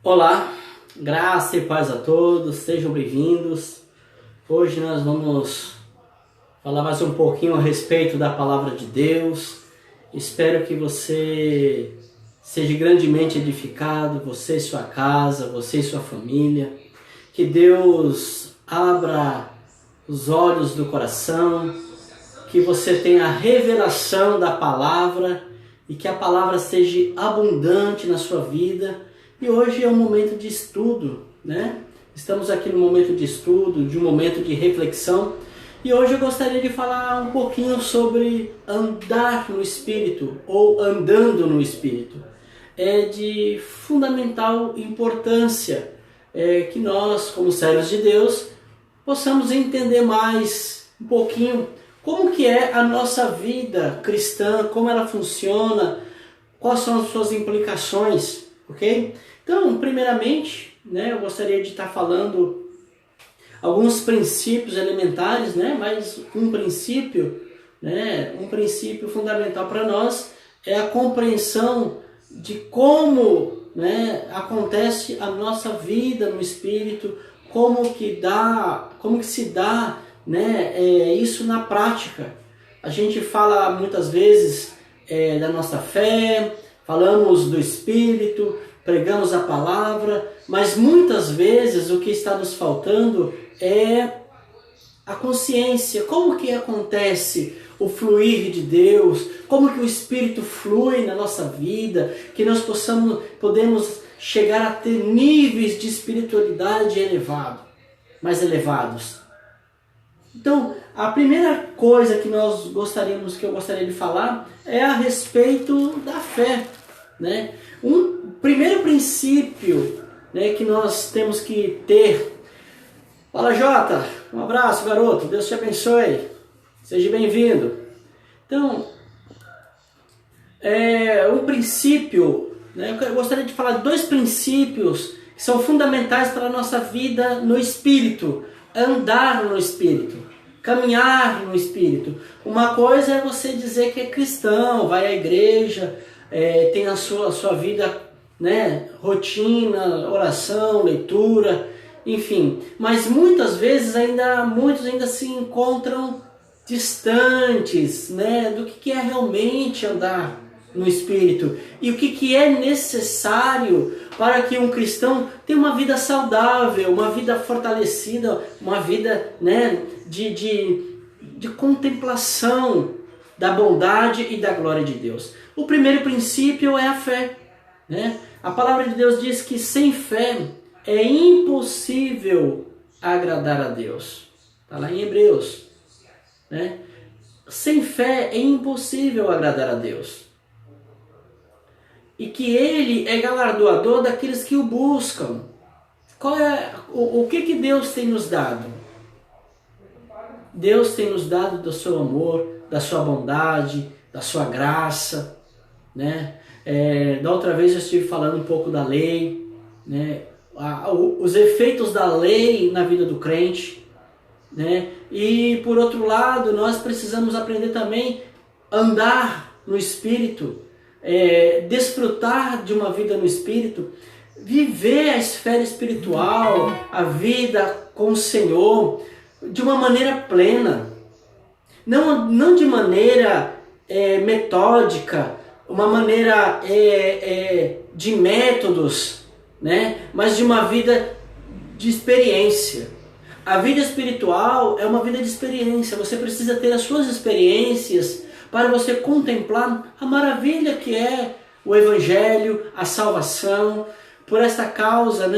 Olá, graça e paz a todos, sejam bem-vindos. Hoje nós vamos falar mais um pouquinho a respeito da palavra de Deus. Espero que você seja grandemente edificado, você e sua casa, você e sua família. Que Deus abra os olhos do coração, que você tenha a revelação da palavra e que a palavra seja abundante na sua vida. E hoje é um momento de estudo, né? Estamos aqui no momento de estudo, de um momento de reflexão. E hoje eu gostaria de falar um pouquinho sobre andar no Espírito ou andando no Espírito. É de fundamental importância que nós, como servos de Deus, possamos entender mais um pouquinho como que é a nossa vida cristã, como ela funciona, quais são as suas implicações, ok? Então, primeiramente, eu gostaria de estar falando alguns princípios elementares, mas um princípio fundamental para nós é a compreensão de como acontece a nossa vida no Espírito, como que se dá isso na prática. A gente fala muitas vezes da nossa fé, falamos do Espírito, pregamos a palavra, mas muitas vezes o que está nos faltando é a consciência. Como que acontece o fluir de Deus? Como que o Espírito flui na nossa vida? Que nós podemos chegar a ter níveis de espiritualidade mais elevados. Então, a primeira coisa que eu gostaria de falar é a respeito da fé, Um primeiro princípio que nós temos que ter. Fala, Jota, um abraço, garoto, Deus te abençoe, seja bem-vindo. Então, um princípio, eu gostaria de falar de dois princípios que são fundamentais para a nossa vida no Espírito. Andar no Espírito, caminhar no Espírito. Uma coisa é você dizer que é cristão, vai à igreja, tem a sua vida, rotina, oração, leitura, enfim. Mas muitas vezes muitos ainda se encontram distantes, do que é realmente andar no Espírito e o que é necessário para que um cristão tenha uma vida saudável, uma vida fortalecida, uma vida de contemplação da bondade e da glória de Deus. O primeiro princípio é a fé. A palavra de Deus diz que sem fé é impossível agradar a Deus. Está lá em Hebreus. Sem fé é impossível agradar a Deus. E que Ele é galardoador daqueles que o buscam. O que Deus tem nos dado? Deus tem nos dado do seu amor, da sua bondade, da sua graça. Da outra vez eu estive falando um pouco da lei, os efeitos da lei na vida do crente. E por outro lado, nós precisamos aprender também a andar no Espírito, desfrutar de uma vida no Espírito, viver a esfera espiritual, a vida com o Senhor, de uma maneira plena, não de maneira metódica, uma maneira de métodos, mas de uma vida de experiência. A vida espiritual é uma vida de experiência. Você precisa ter as suas experiências para você contemplar a maravilha que é o Evangelho, a salvação. Por esta causa,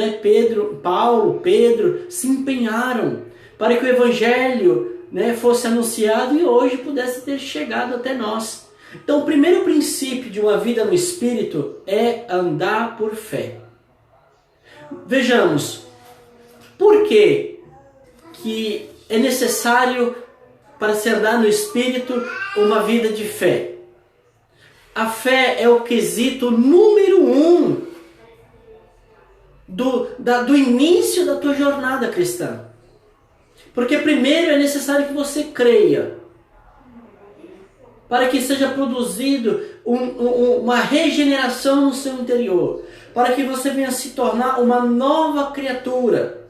Paulo, Pedro se empenharam para que o Evangelho fosse anunciado e hoje pudesse ter chegado até nós. Então, o primeiro princípio de uma vida no Espírito é andar por fé. Vejamos, por que é necessário para se andar no Espírito uma vida de fé? A fé é o quesito número 1 do início da tua jornada cristã. Porque primeiro é necessário que você creia. para que seja produzido uma regeneração no seu interior, para que você venha se tornar uma nova criatura,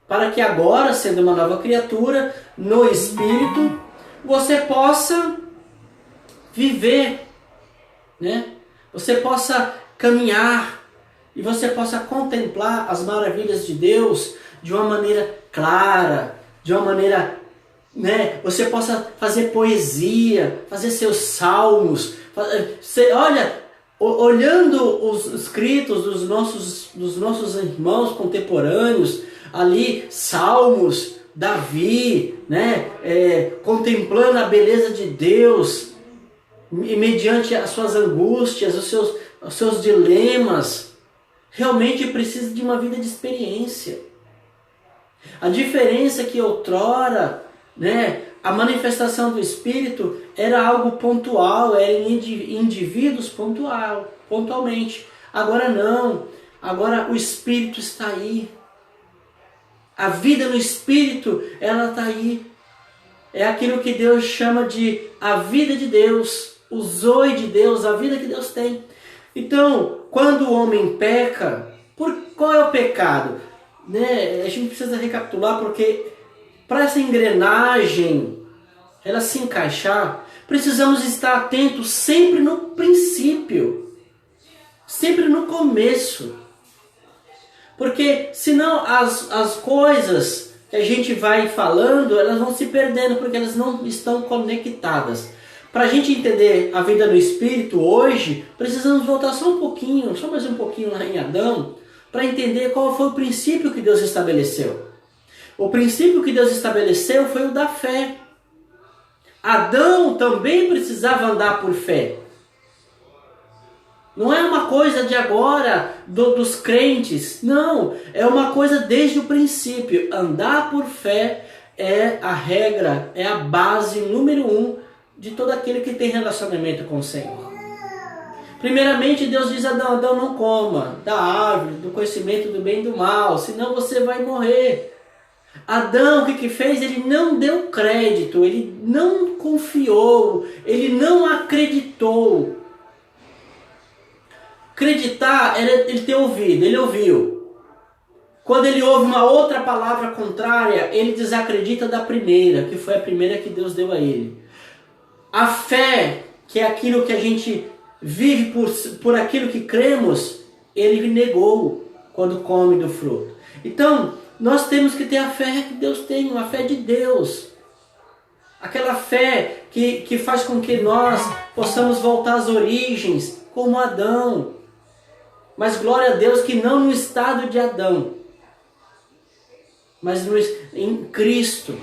para que agora, sendo uma nova criatura no Espírito, você possa viver, né? Você possa caminhar e você possa contemplar as maravilhas de Deus de uma maneira clara, de uma maneira, né? Você possa fazer poesia, fazer seus salmos. Olha, olhando os escritos dos nossos irmãos contemporâneos, ali, salmos, Davi, né? Contemplando a beleza de Deus, e mediante as suas angústias, os seus dilemas, realmente precisa de uma vida de experiência. A diferença é que outrora, né, a manifestação do Espírito era algo pontual, era em indivíduos pontualmente. Agora não, agora o Espírito está aí. A vida no Espírito, ela está aí. É aquilo que Deus chama de a vida de Deus, o zoe de Deus, a vida que Deus tem. Então, quando o homem peca, qual é o pecado? Né? A gente precisa recapitular, porque para essa engrenagem ela se encaixar, precisamos estar atentos sempre no princípio, sempre no começo. Porque senão as coisas que a gente vai falando, elas vão se perdendo, porque elas não estão conectadas. Para a gente entender a vida no Espírito hoje, precisamos voltar só um pouquinho, só mais um pouquinho lá em Adão, para entender qual foi o princípio que Deus estabeleceu. O princípio que Deus estabeleceu foi o da fé. Adão também precisava andar por fé. Não é uma coisa de agora, dos crentes. Não, é uma coisa desde o princípio. Andar por fé é a regra, é a base número 1 de todo aquele que tem relacionamento com o Senhor. Primeiramente, Deus diz a Adão, não coma da árvore, do conhecimento do bem e do mal, senão você vai morrer. Adão, o que fez? Ele não deu crédito, ele não confiou, ele não acreditou. Acreditar era ele ter ouvido, ele ouviu. Quando ele ouve uma outra palavra contrária, ele desacredita da primeira, que foi a primeira que Deus deu a ele. A fé, que é aquilo que a gente vive por aquilo que cremos, ele negou quando come do fruto. Então, nós temos que ter a fé que Deus tem, a fé de Deus. Aquela fé que faz com que nós possamos voltar às origens, como Adão. Mas glória a Deus que não no estado de Adão, mas em Cristo.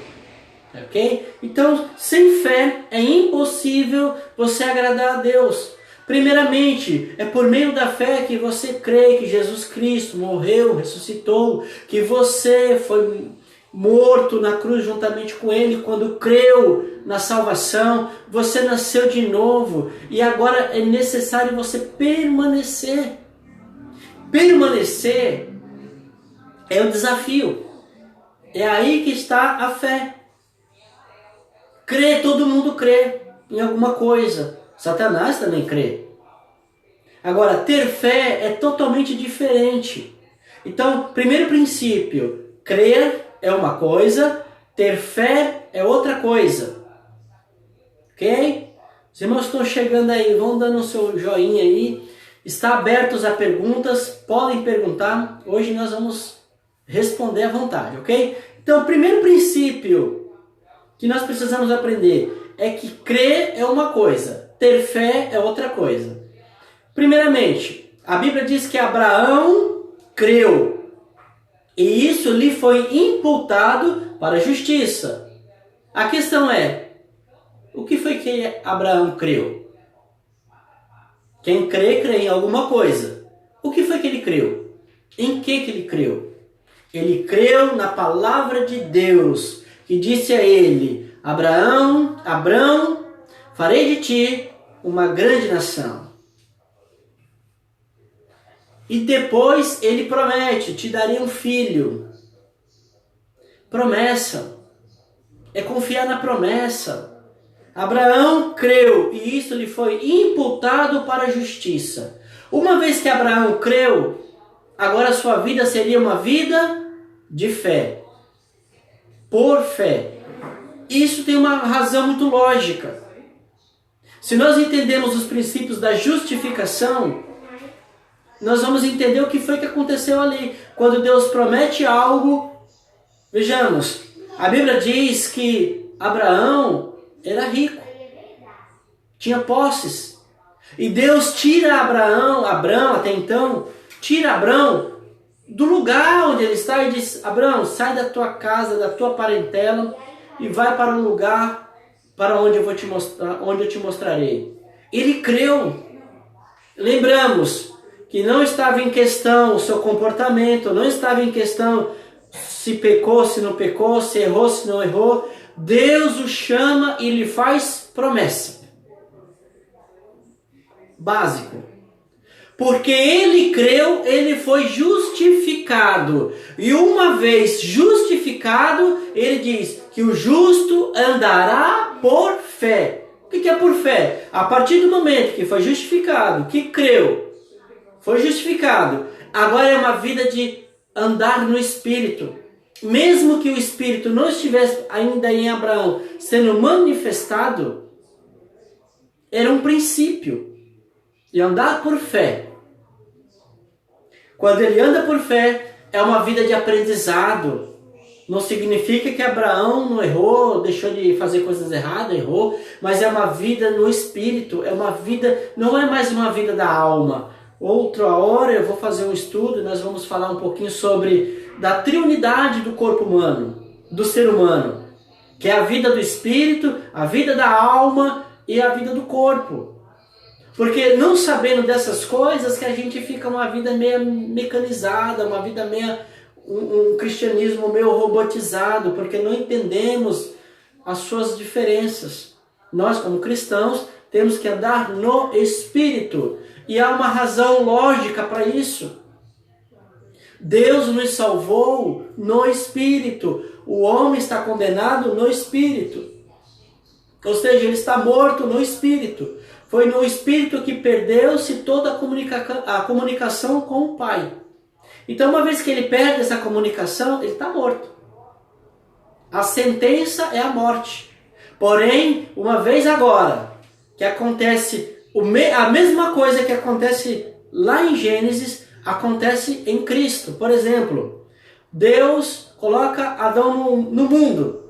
Ok? Então, sem fé é impossível você agradar a Deus. Primeiramente, é por meio da fé que você crê que Jesus Cristo morreu, ressuscitou, que você foi morto na cruz juntamente com Ele, quando creu na salvação, você nasceu de novo e agora é necessário você permanecer. Permanecer é o desafio. É aí que está a fé. Crer, todo mundo crê em alguma coisa. Satanás também crê. Agora, ter fé é totalmente diferente. Então, primeiro princípio, crer é uma coisa, ter fé é outra coisa. Ok? Os irmãos estão chegando aí, vão dando o seu joinha aí. Está abertos a perguntas, podem perguntar. Hoje nós vamos responder à vontade, ok? Então, o primeiro princípio que nós precisamos aprender é que crer é uma coisa, ter fé é outra coisa. Primeiramente, a Bíblia diz que Abraão creu, e isso lhe foi imputado para a justiça. A questão é, o que foi que Abraão creu? Quem crê, crê em alguma coisa. O que foi que ele creu? Em que ele creu? Ele creu na palavra de Deus, que disse a ele, Abraão, farei de ti uma grande nação. E depois ele promete, te darei um filho. Promessa. É confiar na promessa. Abraão creu e isso lhe foi imputado para a justiça. Uma vez que Abraão creu, agora sua vida seria uma vida de fé. Por fé. Isso tem uma razão muito lógica. Se nós entendemos os princípios da justificação, nós vamos entender o que foi que aconteceu ali. Quando Deus promete algo, vejamos, a Bíblia diz que Abraão era rico, tinha posses. E Deus tira Abraão até então, tira Abraão do lugar onde ele está e diz: Abraão, sai da tua casa, da tua parentela e vai para um lugar para onde eu vou te mostrar, onde eu te mostrarei. Ele creu. Lembramos que não estava em questão o seu comportamento, não estava em questão se pecou, se não pecou, se errou, se não errou. Deus o chama e lhe faz promessa. Básico. Porque ele creu, ele foi justificado. E uma vez justificado, ele diz que o justo andará por fé. O que é por fé? A partir do momento que foi justificado, que creu, foi justificado, agora é uma vida de andar no Espírito. Mesmo que o Espírito não estivesse ainda em Abraão sendo manifestado, era um princípio de andar por fé. Quando ele anda por fé, é uma vida de aprendizado. Não significa que Abraão não errou, deixou de fazer coisas erradas, errou, mas é uma vida no Espírito, é uma vida, não é mais uma vida da alma. Outra hora eu vou fazer um estudo, nós vamos falar um pouquinho sobre da triunidade do corpo humano, do ser humano, que é a vida do Espírito, a vida da alma e a vida do corpo. Porque não sabendo dessas coisas que a gente fica uma vida meio mecanizada, uma vida meio um cristianismo meio robotizado, porque não entendemos as suas diferenças. Nós, como cristãos, temos que andar no Espírito. E há uma razão lógica para isso. Deus nos salvou no Espírito. O homem está condenado no Espírito. Ou seja, ele está morto no Espírito. Foi no Espírito que perdeu-se toda a comunicação com o Pai. Então, uma vez que ele perde essa comunicação, ele está morto. A sentença é a morte. Porém, uma vez agora que acontece a mesma coisa que acontece lá em Gênesis, acontece em Cristo. Por exemplo, Deus coloca Adão no mundo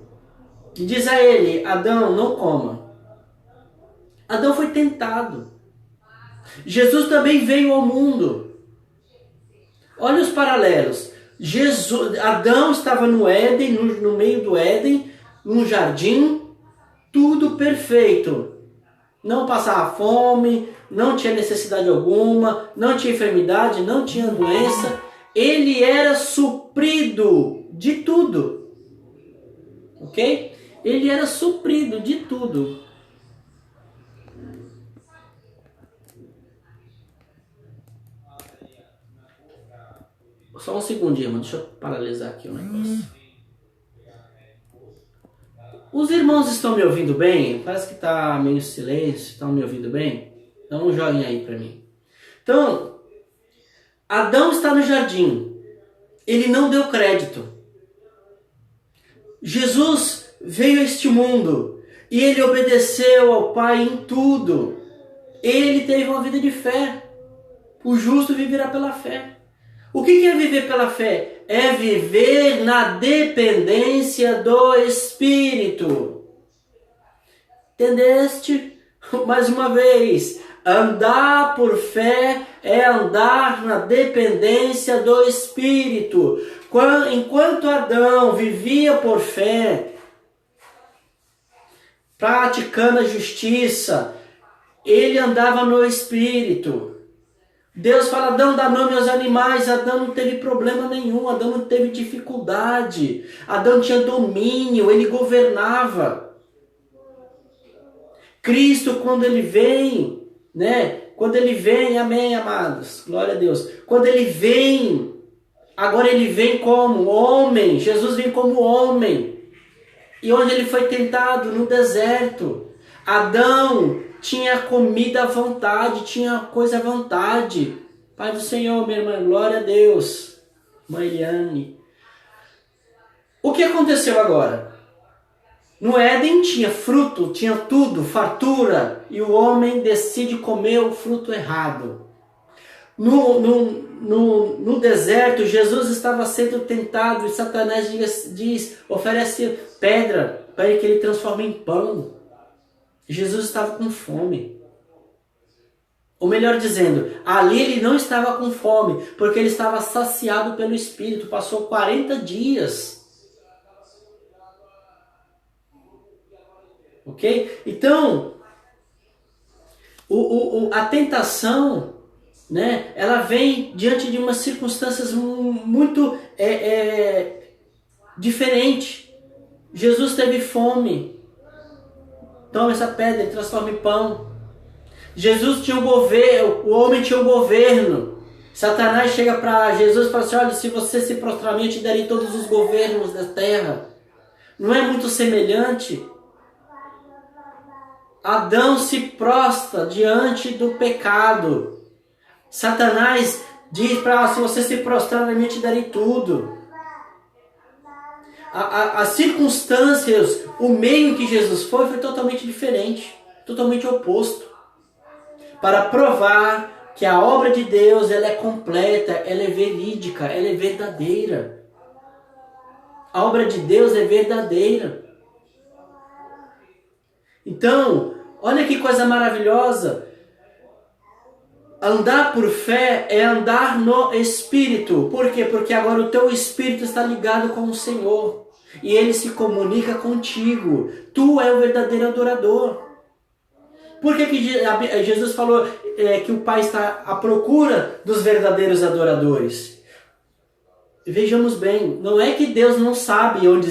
e diz a ele: Adão, não coma. Adão foi tentado. Jesus também veio ao mundo. Olha os paralelos. Adão estava no Éden, no meio do Éden, num jardim, tudo perfeito. Não passava fome, não tinha necessidade alguma, não tinha enfermidade, não tinha doença. Ele era suprido de tudo. Ok? Ele era suprido de tudo. Só um segundinho, mano. Deixa eu paralisar aqui o negócio. Os irmãos estão me ouvindo bem? Parece que está meio silêncio. Estão me ouvindo bem? Dá um joinha aí para mim. Então, Adão está no jardim. Ele não deu crédito. Jesus veio a este mundo e ele obedeceu ao Pai em tudo. Ele teve uma vida de fé. O justo viverá pela fé. O que é viver pela fé? É viver na dependência do Espírito. Entendeste? Mais uma vez, andar por fé é andar na dependência do Espírito. Enquanto Adão vivia por fé, praticando a justiça, ele andava no Espírito. Deus fala: Adão, dá nome aos animais. Adão não teve problema nenhum, Adão não teve dificuldade. Adão tinha domínio, ele governava. Cristo, quando ele vem, Quando ele vem, amém, amados, glória a Deus. Quando ele vem, agora ele vem como homem. Jesus vem como homem. E onde ele foi tentado? No deserto. Adão tinha comida à vontade, tinha coisa à vontade. Pai do Senhor, minha irmã, glória a Deus. Mãe Eliane. O que aconteceu agora? No Éden tinha fruto, tinha tudo, fartura, e o homem decide comer o fruto errado. No deserto, Jesus estava sendo tentado e Satanás oferece pedra para que ele transforme em pão. Jesus estava com fome. Ou melhor dizendo, ali ele não estava com fome, porque ele estava saciado pelo Espírito. Passou 40 dias. Ok? Então, a tentação, né, ela vem diante de umas circunstâncias muito diferentes. Jesus teve fome. Toma essa pedra e transforma em pão. Jesus tinha um governo, o homem tinha um governo. Satanás chega para Jesus e fala assim, olha, se você se prostrar a mim, eu te darei todos os governos da terra. Não é muito semelhante? Adão se prostra diante do pecado. Satanás diz para se você se prostrar a mim, eu te darei tudo. As circunstâncias, o meio em que Jesus foi totalmente diferente, totalmente oposto. Para provar que a obra de Deus ela é completa, ela é verídica, ela é verdadeira. A obra de Deus é verdadeira. Então, olha que coisa maravilhosa. Andar por fé é andar no Espírito. Por quê? Porque agora o teu Espírito está ligado com o Senhor. E Ele se comunica contigo. Tu é o verdadeiro adorador. Por que Jesus falou que o Pai está à procura dos verdadeiros adoradores? Vejamos bem, não é que Deus não sabe onde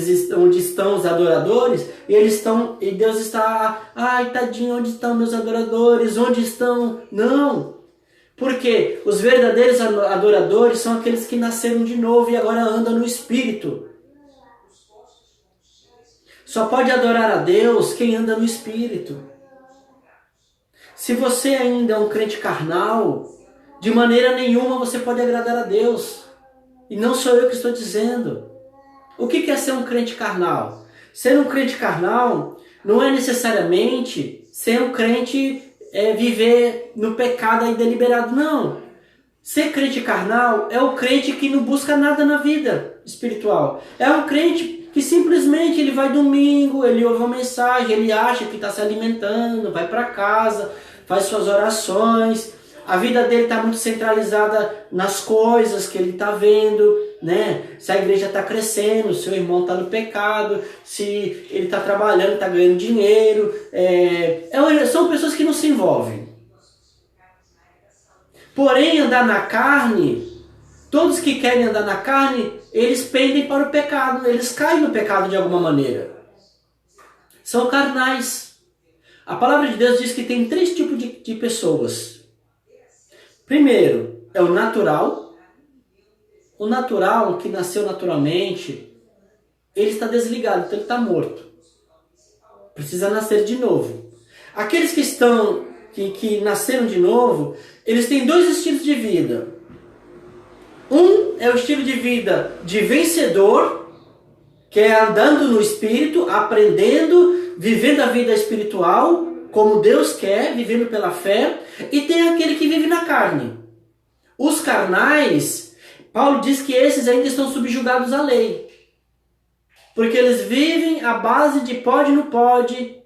estão os adoradores, e Deus está, ai tadinho, onde estão meus adoradores, onde estão? Não, porque os verdadeiros adoradores são aqueles que nasceram de novo e agora andam no Espírito. Só pode adorar a Deus quem anda no Espírito. Se você ainda é um crente carnal, de maneira nenhuma você pode agradar a Deus. E não sou eu que estou dizendo. O que é ser um crente carnal? Ser um crente carnal não é necessariamente ser um crente viver no pecado aí deliberado, não. Ser crente carnal é o crente que não busca nada na vida espiritual. É um crente que simplesmente ele vai domingo, ele ouve uma mensagem, ele acha que está se alimentando, vai para casa, faz suas orações. A vida dele está muito centralizada nas coisas que ele está vendo, né? Se a igreja está crescendo, se o irmão está no pecado, se ele está trabalhando, está ganhando dinheiro. São pessoas que não se envolvem. Porém, andar na carne, todos que querem andar na carne, eles pendem para o pecado, eles caem no pecado de alguma maneira. São carnais. A palavra de Deus diz que tem 3 tipos de pessoas. Primeiro, é o natural. O natural, que nasceu naturalmente, ele está desligado, então ele está morto. Precisa nascer de novo. Aqueles que nasceram de novo, eles têm 2 estilos de vida. Um é o estilo de vida de vencedor, que é andando no Espírito, aprendendo, vivendo a vida espiritual, como Deus quer, vivendo pela fé, e tem aquele que vive na carne. Os carnais, Paulo diz que esses ainda estão subjugados à lei. Porque eles vivem à base de pode e não pode,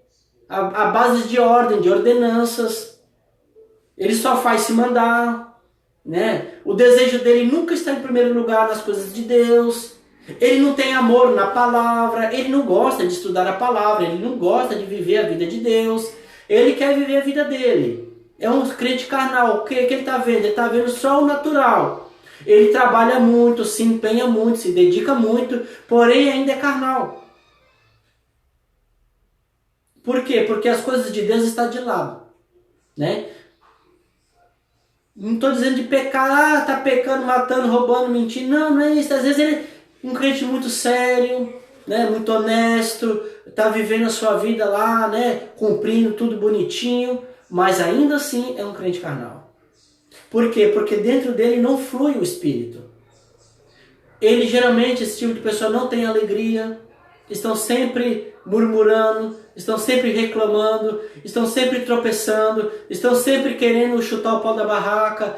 à base de ordem, de ordenanças. Ele só faz se mandar, né? O desejo dele nunca está em primeiro lugar nas coisas de Deus. Ele não tem amor na palavra, ele não gosta de estudar a palavra, ele não gosta de viver a vida de Deus. Ele quer viver a vida dele. É um crente carnal. O que ele está vendo? Ele está vendo só o natural. Ele trabalha muito, se empenha muito, se dedica muito, porém ainda é carnal. Por quê? Porque as coisas de Deus estão de lado, né? Não estou dizendo de pecar, está pecando, matando, roubando, mentindo. Não, não é isso. Às vezes ele é um crente muito sério, né? Muito honesto, está vivendo a sua vida lá, né, cumprindo tudo bonitinho, mas ainda assim é um crente carnal. Por quê? Porque dentro dele não flui o Espírito. Ele geralmente, esse tipo de pessoa não tem alegria, estão sempre murmurando, estão sempre reclamando, estão sempre tropeçando, estão sempre querendo chutar o pau da barraca,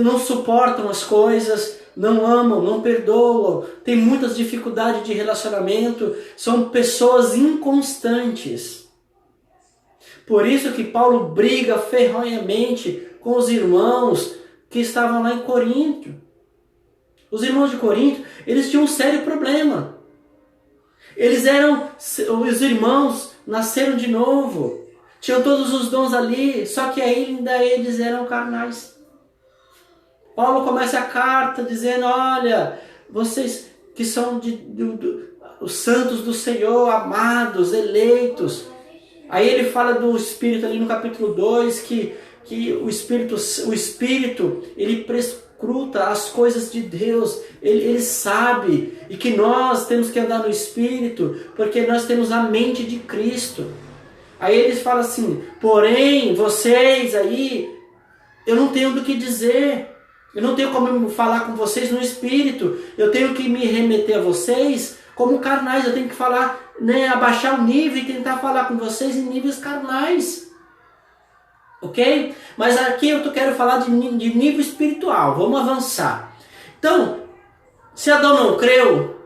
não suportam as coisas, não amam, não perdoam, tem muitas dificuldades de relacionamento, são pessoas inconstantes. Por isso que Paulo briga ferrenhamente com os irmãos que estavam lá em Corinto. Os irmãos de Corinto, eles tinham um sério problema. Os irmãos nasceram de novo, tinham todos os dons ali, só que ainda eles eram carnais. Paulo começa a carta dizendo, olha, vocês que são os santos do Senhor, amados, eleitos. Aí ele fala do Espírito ali no capítulo 2, que o Espírito ele prescruta as coisas de Deus, ele sabe, e que nós temos que andar no Espírito, porque nós temos a mente de Cristo. Aí eles falam assim, porém, vocês aí, eu não tenho do que dizer, eu não tenho como falar com vocês no Espírito, eu tenho que me remeter a vocês como carnais, eu tenho que falar, né, abaixar o nível e tentar falar com vocês em níveis carnais. Ok? Mas aqui eu quero falar de nível espiritual. Vamos avançar. Então, se Adão não creu,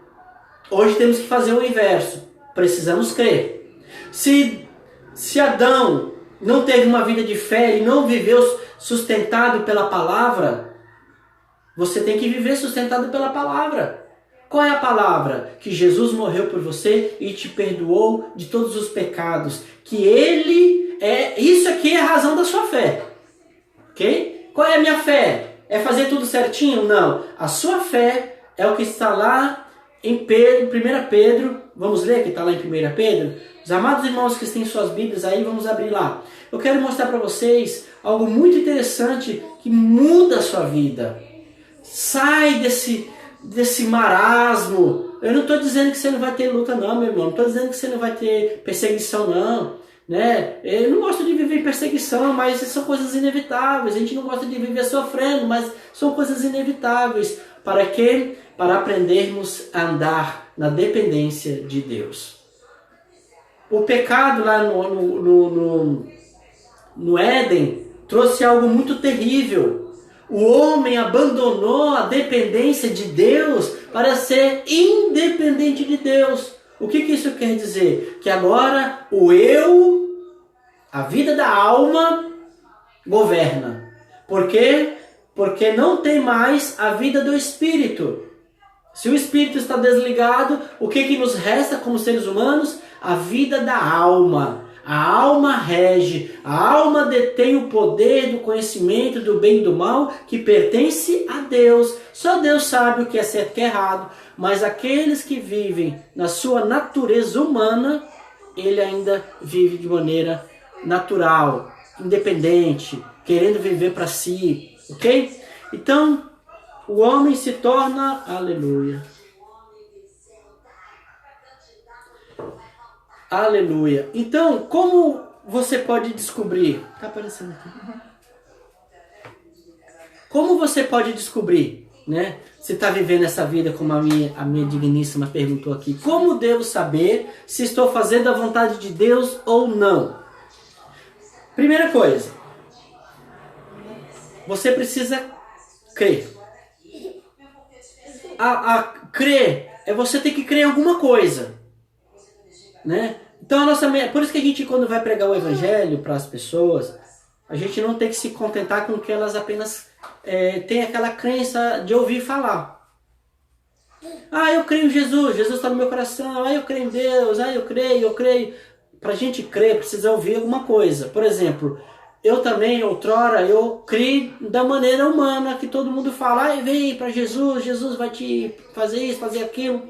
hoje temos que fazer o inverso. Precisamos crer. Se Adão não teve uma vida de fé e não viveu sustentado pela palavra, você tem que viver sustentado pela palavra. Qual é a palavra? Que Jesus morreu por você e te perdoou de todos os pecados. Que Ele isso aqui é a razão da sua fé. Ok? Qual é a minha fé? É fazer tudo certinho? Não. A sua fé é o que está lá em 1 Pedro. Vamos ler que está lá em 1 Pedro? Os amados irmãos que têm suas Bíblias aí, vamos abrir lá. Eu quero mostrar para vocês algo muito interessante que muda a sua vida. Sai desse marasmo. Eu não estou dizendo que você não vai ter luta não, meu irmão. Não estou dizendo que você não vai ter perseguição não. Né? Eu não gosto de viver em perseguição, mas são coisas inevitáveis. A gente não gosta de viver sofrendo, mas são coisas inevitáveis. Para quê? Para aprendermos a andar na dependência de Deus. O pecado lá no Éden trouxe algo muito terrível. O homem abandonou a dependência de Deus para ser independente de Deus. O que isso quer dizer? Que agora o eu, a vida da alma, governa. Por quê? Porque não tem mais a vida do espírito. Se o espírito está desligado, o que nos resta como seres humanos? A vida da alma. A alma rege, a alma detém o poder do conhecimento do bem e do mal que pertence a Deus. Só Deus sabe o que é certo e o que é errado. Mas aqueles que vivem na sua natureza humana, ele ainda vive de maneira natural, independente, querendo viver para si. Ok? Então, o homem se torna... Aleluia. Aleluia. Então, como você pode descobrir? Tá aparecendo aqui. Como você pode descobrir, né? Se está vivendo essa vida como a minha digníssima perguntou aqui. Como devo saber se estou fazendo a vontade de Deus ou não? Primeira coisa. Você precisa crer. Crer é você ter que crer em alguma coisa. Né? Então por isso que a gente, quando vai pregar o evangelho para as pessoas, a gente não tem que se contentar com que elas apenas tenham aquela crença de ouvir falar. Eu creio em Jesus, Jesus está no meu coração, eu creio em Deus, eu creio. Para a gente crer, precisa ouvir alguma coisa. Por exemplo, eu também, outrora, eu criei da maneira humana, que todo mundo fala, vem para Jesus, Jesus vai te fazer isso, fazer aquilo.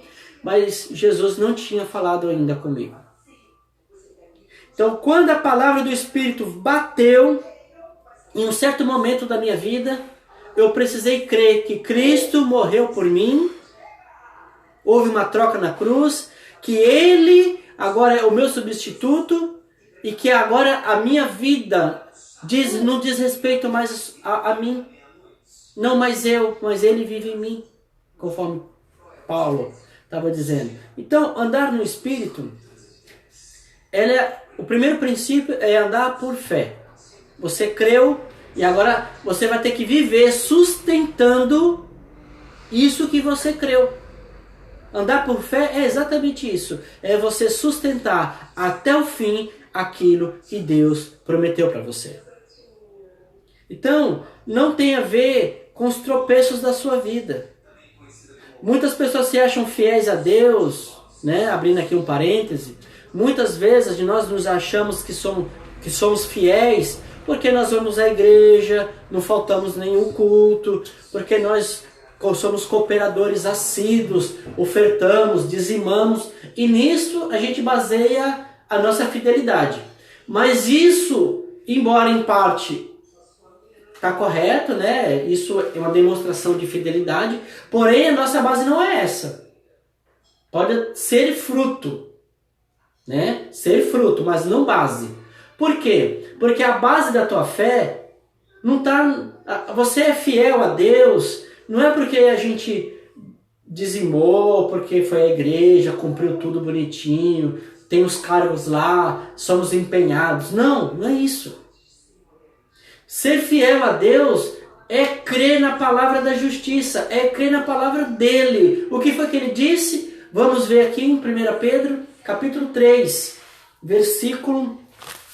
Mas Jesus não tinha falado ainda comigo. Então, quando a palavra do Espírito bateu, em um certo momento da minha vida, eu precisei crer que Cristo morreu por mim, houve uma troca na cruz, que Ele agora é o meu substituto e que agora a minha vida não diz respeito mais a mim. Não mais eu, mas ele vive em mim, conforme Paulo estava dizendo. Então, andar no Espírito, o primeiro princípio é andar por fé. Você creu e agora você vai ter que viver sustentando isso que você creu. Andar por fé é exatamente isso. É você sustentar até o fim aquilo que Deus prometeu para você. Então, não tem a ver com os tropeços da sua vida. Muitas pessoas se acham fiéis a Deus, né? Abrindo aqui um parêntese. Muitas vezes nós nos achamos que somos fiéis porque nós vamos à igreja, não faltamos nenhum culto, porque nós somos cooperadores assíduos, ofertamos, dizimamos, e nisso a gente baseia a nossa fidelidade. Mas embora em parte está correto, né? Isso é uma demonstração de fidelidade, porém a nossa base não é essa. Pode ser fruto, né? Ser fruto, mas não base. Por quê? Porque a base da tua fé não está. Você é fiel a Deus, não é porque a gente dizimou, porque foi à igreja, cumpriu tudo bonitinho, tem os cargos lá, somos empenhados. Não, não é isso. Ser fiel a Deus é crer na palavra da justiça, é crer na palavra dele. O que foi que ele disse? Vamos ver aqui em 1 Pedro, capítulo 3, versículo...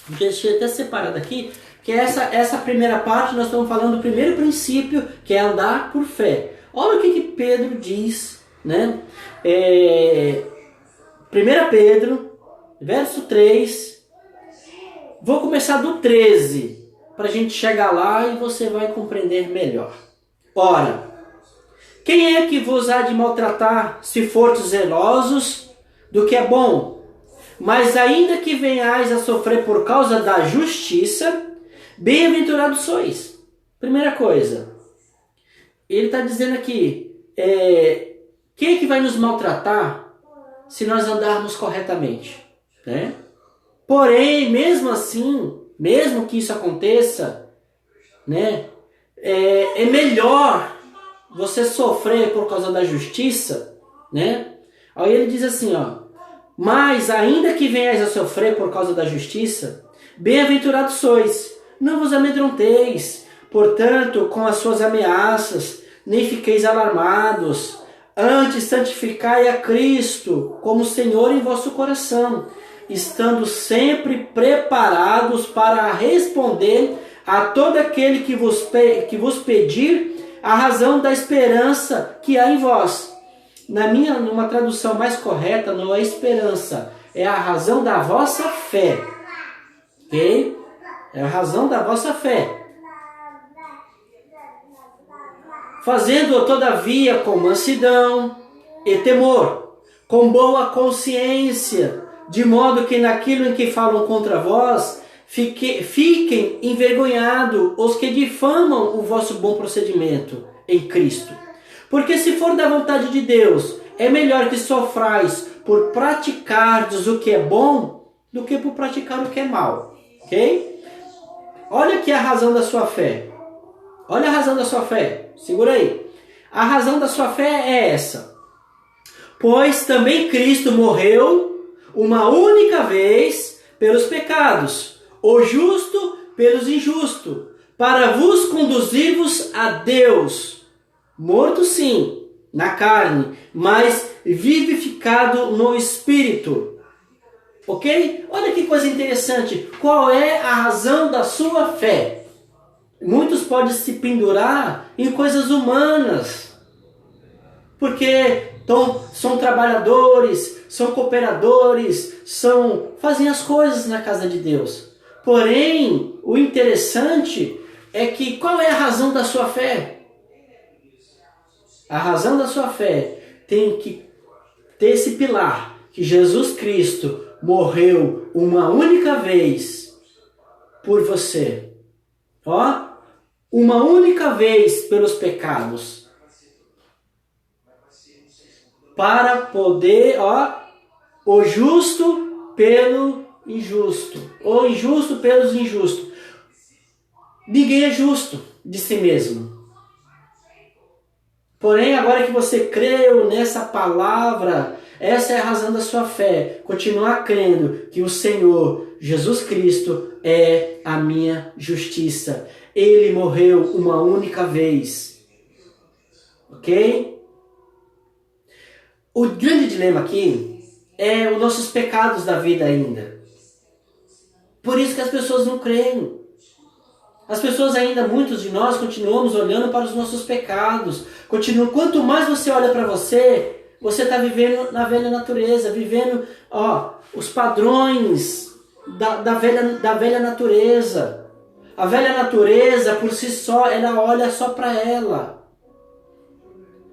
Deixei até separado aqui, que essa primeira parte nós estamos falando do primeiro princípio, que é andar por fé. Olha o que Pedro diz, né? 1 Pedro, verso 3, vou começar do 13, para a gente chegar lá e você vai compreender melhor. Ora, quem é que vos há de maltratar, se fordes zelosos do que é bom? Mas ainda que venhais a sofrer por causa da justiça, bem-aventurados sois. Primeira coisa, ele está dizendo aqui, quem é que vai nos maltratar se nós andarmos corretamente? Né? Porém, mesmo assim, mesmo que isso aconteça, né, é melhor você sofrer por causa da justiça, né? Aí ele diz assim, ó, mas ainda que venhais a sofrer por causa da justiça, bem-aventurados sois, não vos amedronteis, portanto, com as suas ameaças, nem fiqueis alarmados, antes santificai a Cristo como Senhor em vosso coração, estando sempre preparados para responder a todo aquele que vos pedir a razão da esperança que há em vós. Numa tradução mais correta, não é esperança, é a razão da vossa fé. Ok? É a razão da vossa fé. Fazendo-o todavia com mansidão e temor, com boa consciência, de modo que naquilo em que falam contra vós, fiquem envergonhados os que difamam o vosso bom procedimento em Cristo. Porque se for da vontade de Deus, é melhor que sofrais por praticardes o que é bom, do que por praticar o que é mal. Ok? Olha aqui a razão da sua fé. Olha a razão da sua fé. Segura aí. A razão da sua fé é essa. Pois também Cristo morreu uma única vez pelos pecados, o justo pelos injustos, para vos conduzir-vos a Deus. Morto sim, na carne, mas vivificado no Espírito. Ok? Olha que coisa interessante. Qual é a razão da sua fé? Muitos podem se pendurar em coisas humanas. Porque são trabalhadores, são cooperadores, fazem as coisas na casa de Deus. Porém, o interessante é que qual é a razão da sua fé? A razão da sua fé tem que ter esse pilar, que Jesus Cristo morreu uma única vez por você. Ó, uma única vez pelos pecados. Para poder, o justo pelo injusto, ou injusto pelos injustos. Ninguém é justo de si mesmo. Porém, agora que você creu nessa palavra, essa é a razão da sua fé. Continuar crendo que o Senhor Jesus Cristo é a minha justiça. Ele morreu uma única vez. Ok? O grande dilema aqui é os nossos pecados da vida ainda. Por isso que as pessoas não creem. As pessoas ainda, muitos de nós, continuamos olhando para os nossos pecados. Quanto mais você olha para você está vivendo na velha natureza, vivendo os padrões da velha natureza. A velha natureza, por si só, ela olha só para ela.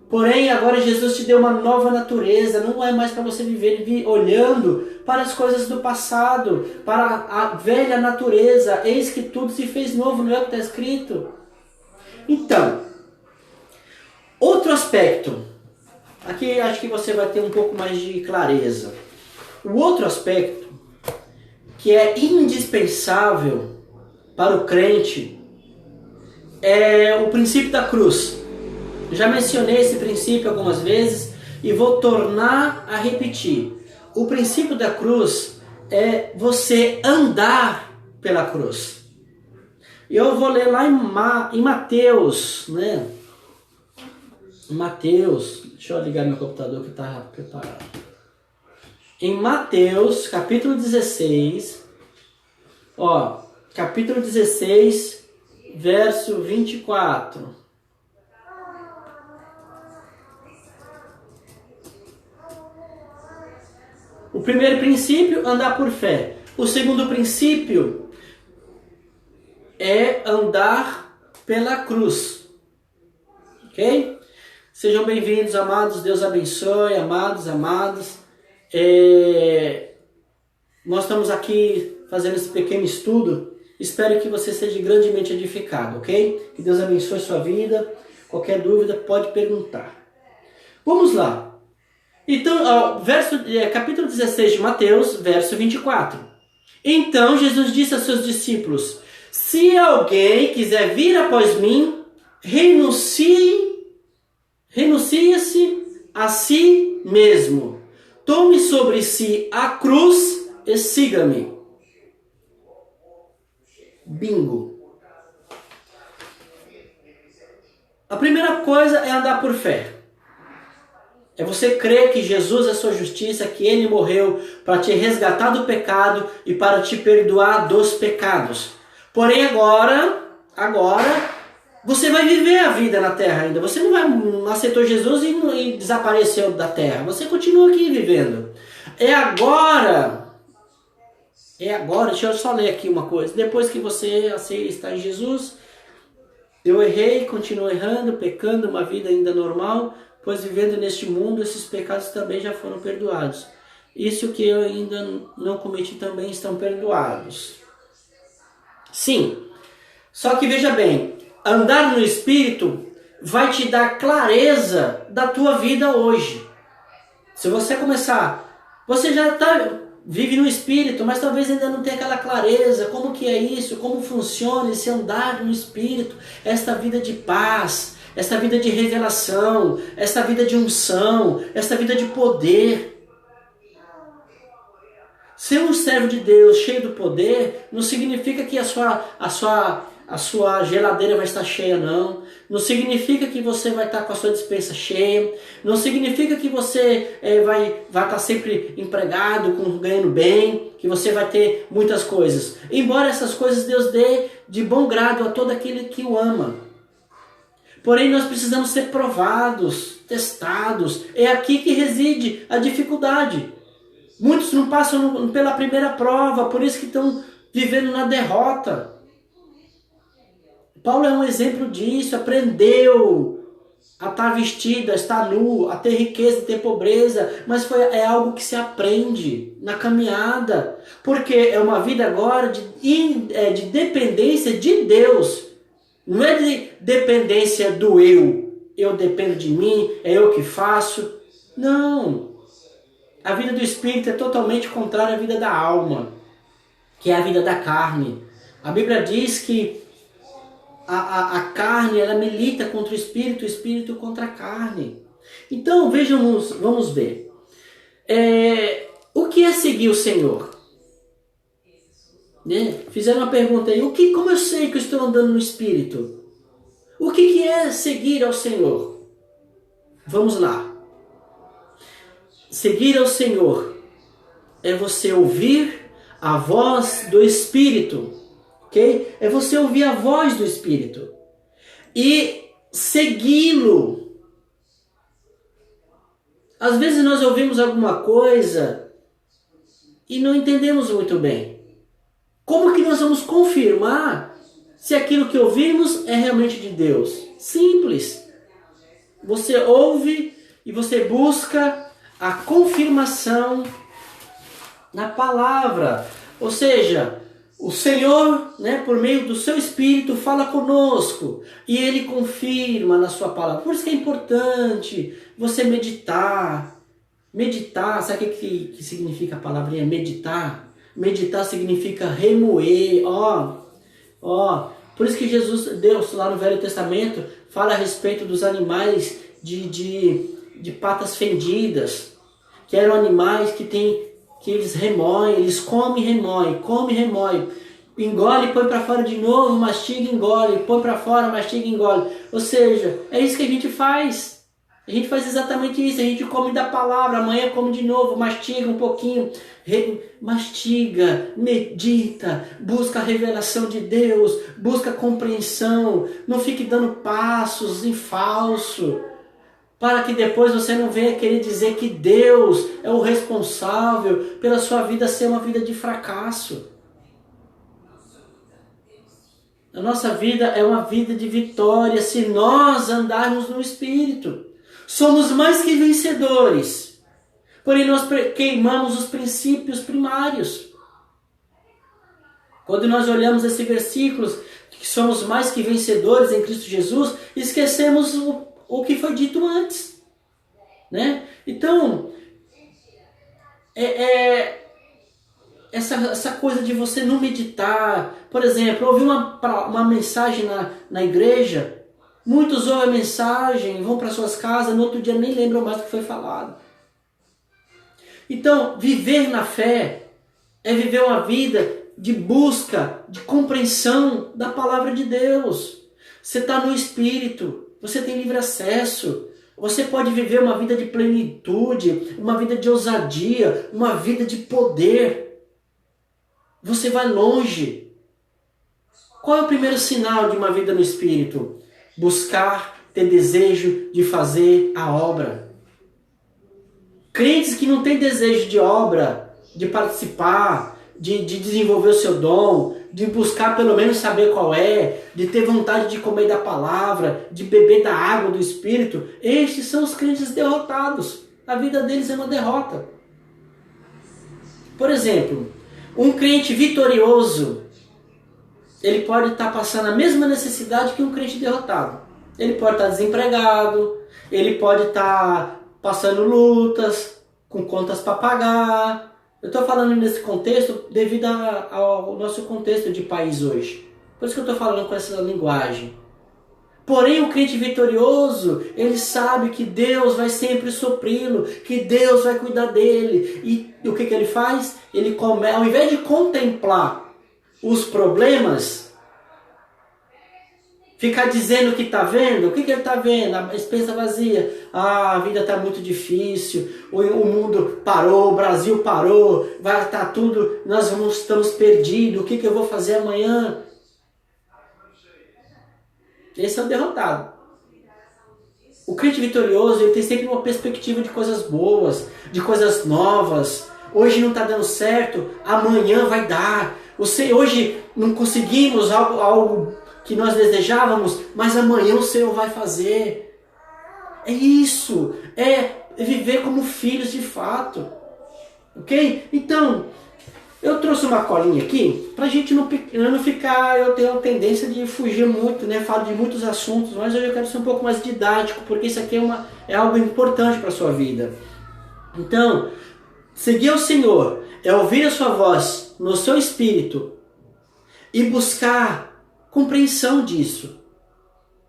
Porém, agora Jesus te deu uma nova natureza. Não é mais para você viver olhando para as coisas do passado, para a velha natureza. Eis que tudo se fez novo, não é o que está escrito? Então, outro aspecto. Aqui acho que você vai ter um pouco mais de clareza. O outro aspecto que é indispensável para o crente é o princípio da cruz. Já mencionei esse princípio algumas vezes e vou tornar a repetir. O princípio da cruz é você andar pela cruz. Eu vou ler lá em Mateus, né? Mateus, deixa eu ligar meu computador que está preparado. Em Mateus, capítulo 16, capítulo 16, verso 24. O primeiro princípio, andar por fé. O segundo princípio é andar pela cruz. Ok? Sejam bem-vindos, amados. Deus abençoe, amados. Nós estamos aqui fazendo esse pequeno estudo. Espero que você seja grandemente edificado, ok? Que Deus abençoe sua vida. Qualquer dúvida, pode perguntar. Vamos lá. Então, capítulo 16 de Mateus, verso 24. Então Jesus disse a seus discípulos: se alguém quiser vir após mim, renuncie-se a si mesmo. Tome sobre si a cruz e siga-me. Bingo. A primeira coisa é andar por fé. É você crer que Jesus é sua justiça, que Ele morreu para te resgatar do pecado e para te perdoar dos pecados. Porém agora, você vai viver a vida na terra ainda. Você não aceitou Jesus e desapareceu da terra. Você continua aqui vivendo. É agora, deixa eu só ler aqui uma coisa. Depois que você está em Jesus, eu errei, continuo errando, pecando, uma vida ainda normal, pois vivendo neste mundo, esses pecados também já foram perdoados. Isso que eu ainda não cometi também estão perdoados. Sim, só que veja bem, andar no Espírito vai te dar clareza da tua vida hoje. Se você começar, você já vive no Espírito, mas talvez ainda não tenha aquela clareza, como que é isso, como funciona esse andar no Espírito, esta vida de paz, esta vida de revelação, esta vida de unção, esta vida de poder. Ser um servo de Deus cheio do poder não significa que a sua geladeira vai estar cheia, não. Não significa que você vai estar com a sua despensa cheia. Não significa que você vai estar sempre empregado, ganhando bem, que você vai ter muitas coisas. Embora essas coisas Deus dê de bom grado a todo aquele que o ama. Porém, nós precisamos ser provados, testados. É aqui que reside a dificuldade. Muitos não passam pela primeira prova, por isso que estão vivendo na derrota. Paulo é um exemplo disso, aprendeu a estar vestido, a estar nu, a ter riqueza, a ter pobreza, mas é algo que se aprende na caminhada, porque é uma vida agora de dependência de Deus, não é de dependência do eu dependo de mim, é eu que faço, não. A vida do espírito é totalmente contrária à vida da alma, que é a vida da carne. A Bíblia diz que a carne, ela milita contra o espírito contra a carne. Então, vejamos, vamos ver. O que é seguir o Senhor? Né? Fizeram uma pergunta aí, como eu sei que eu estou andando no Espírito? O que é seguir ao Senhor? Vamos lá. Seguir ao Senhor é você ouvir a voz do Espírito, ok? É você ouvir a voz do Espírito e segui-lo. Às vezes nós ouvimos alguma coisa e não entendemos muito bem. Como que nós vamos confirmar se aquilo que ouvimos é realmente de Deus? Simples. Você ouve e você busca a confirmação na palavra. Ou seja, o Senhor, né, por meio do seu Espírito, fala conosco e Ele confirma na sua palavra. Por isso que é importante você meditar. Meditar, sabe o que significa a palavrinha meditar? Meditar significa remoer, Por isso que Deus, lá no Velho Testamento, fala a respeito dos animais de patas fendidas, que eram animais que eles remoem, eles comem e remoem, engole e põe para fora de novo, mastiga e engole, põe para fora, mastiga e engole. Ou seja, é isso que a gente faz. A gente faz exatamente isso, a gente come da palavra, amanhã come de novo, mastiga um pouquinho, mastiga, medita, busca a revelação de Deus, busca a compreensão, não fique dando passos em falso, para que depois você não venha querer dizer que Deus é o responsável pela sua vida ser uma vida de fracasso. A nossa vida é uma vida de vitória se nós andarmos no Espírito. Somos mais que vencedores, porém nós queimamos os princípios primários. Quando nós olhamos esse versículo, que somos mais que vencedores em Cristo Jesus, esquecemos o que foi dito antes, né? Então, essa coisa de você não meditar, por exemplo, ouvir uma mensagem na igreja. Muitos ouvem a mensagem, vão para suas casas, no outro dia nem lembram mais do que foi falado. Então, viver na fé é viver uma vida de busca, de compreensão da palavra de Deus. Você está no Espírito, você tem livre acesso, você pode viver uma vida de plenitude, uma vida de ousadia, uma vida de poder. Você vai longe. Qual é o primeiro sinal de uma vida no Espírito? Buscar, ter desejo de fazer a obra. Crentes que não têm desejo de obra, de participar, de desenvolver o seu dom, de buscar pelo menos saber qual é, de ter vontade de comer da palavra, de beber da água do Espírito, estes são os crentes derrotados. A vida deles é uma derrota. Por exemplo, um crente vitorioso, ele pode estar passando a mesma necessidade que um crente derrotado. Ele pode estar desempregado, ele pode estar passando lutas, com contas para pagar. Eu estou falando nesse contexto devido ao nosso contexto de país hoje. Por isso que eu estou falando com essa linguagem. Porém, o crente vitorioso, ele sabe que Deus vai sempre supri-lo, que Deus vai cuidar dele. E o que ele faz? Ele ao invés de contemplar os problemas, ficar dizendo que está vendo, o que ele está vendo? A despensa vazia, a vida está muito difícil, o mundo parou, o Brasil parou, vai estar tudo, estamos perdidos, o que eu vou fazer amanhã? Esse é o derrotado. O crente vitorioso, ele tem sempre uma perspectiva de coisas boas, de coisas novas. Hoje não está dando certo, amanhã vai dar. Hoje não conseguimos algo que nós desejávamos, mas amanhã o Senhor vai fazer. É isso, é viver como filhos de fato. Ok? Então, eu trouxe uma colinha aqui, pra gente não ficar, eu tenho a tendência de fugir muito, né? Falo de muitos assuntos, mas hoje eu quero ser um pouco mais didático, porque isso aqui é algo importante para a sua vida. Então, Seguir o Senhor é ouvir a sua voz no seu espírito e buscar compreensão disso.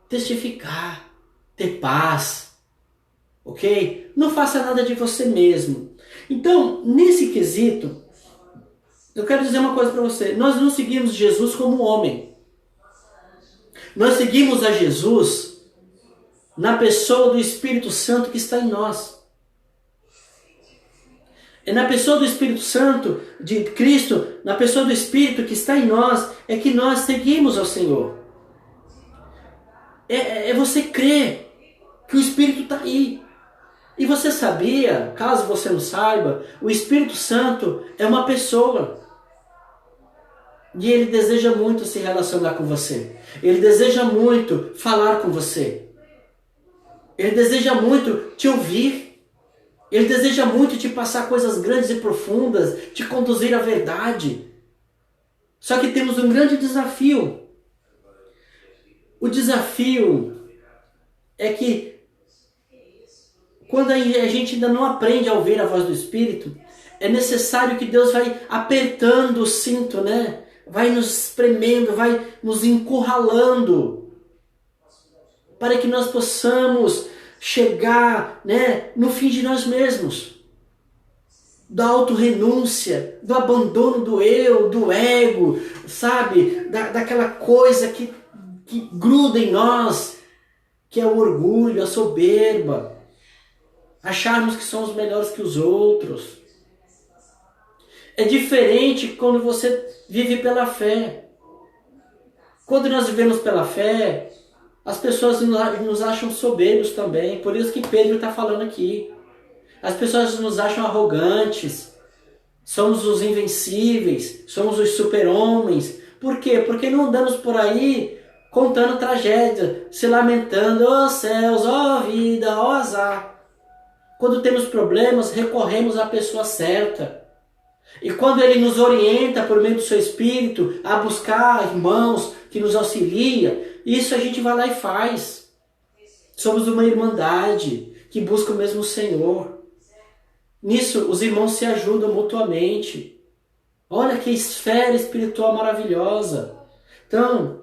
Testificar, ter paz, ok? Não faça nada de você mesmo. Então, nesse quesito, eu quero dizer uma coisa para você. Nós não seguimos Jesus como homem. Nós seguimos a Jesus na pessoa do Espírito Santo que está em nós. É na pessoa do Espírito Santo, de Cristo, na pessoa do Espírito que está em nós, é que nós seguimos ao Senhor. É você crer que o Espírito está aí. E você sabia, caso você não saiba, o Espírito Santo é uma pessoa. E ele deseja muito se relacionar com você. Ele deseja muito falar com você. Ele deseja muito te ouvir. Ele deseja muito te passar coisas grandes e profundas, te conduzir à verdade. Só que temos um grande desafio. O desafio é que quando a gente ainda não aprende a ouvir a voz do Espírito, é necessário que Deus vai apertando o cinto, né? Vai nos espremendo, vai nos encurralando, para que nós possamos chegar, né, no fim de nós mesmos. Da autorrenúncia, do abandono do eu, do ego, sabe? Daquela coisa que gruda em nós, que é o orgulho, a soberba. Acharmos que somos melhores que os outros. É diferente quando você vive pela fé. Quando nós vivemos pela fé, as pessoas nos acham soberbos também. Por isso que Pedro está falando aqui. As pessoas nos acham arrogantes. Somos os invencíveis. Somos os super-homens. Por quê? Porque não andamos por aí contando tragédia, se lamentando, ó céus, ó vida, ó azar. Quando temos problemas, recorremos à pessoa certa. E quando Ele nos orienta por meio do seu Espírito a buscar irmãos que nos auxilia, isso a gente vai lá e faz. Somos uma irmandade que busca o mesmo Senhor. Nisso os irmãos se ajudam mutuamente. Olha que esfera espiritual maravilhosa. Então,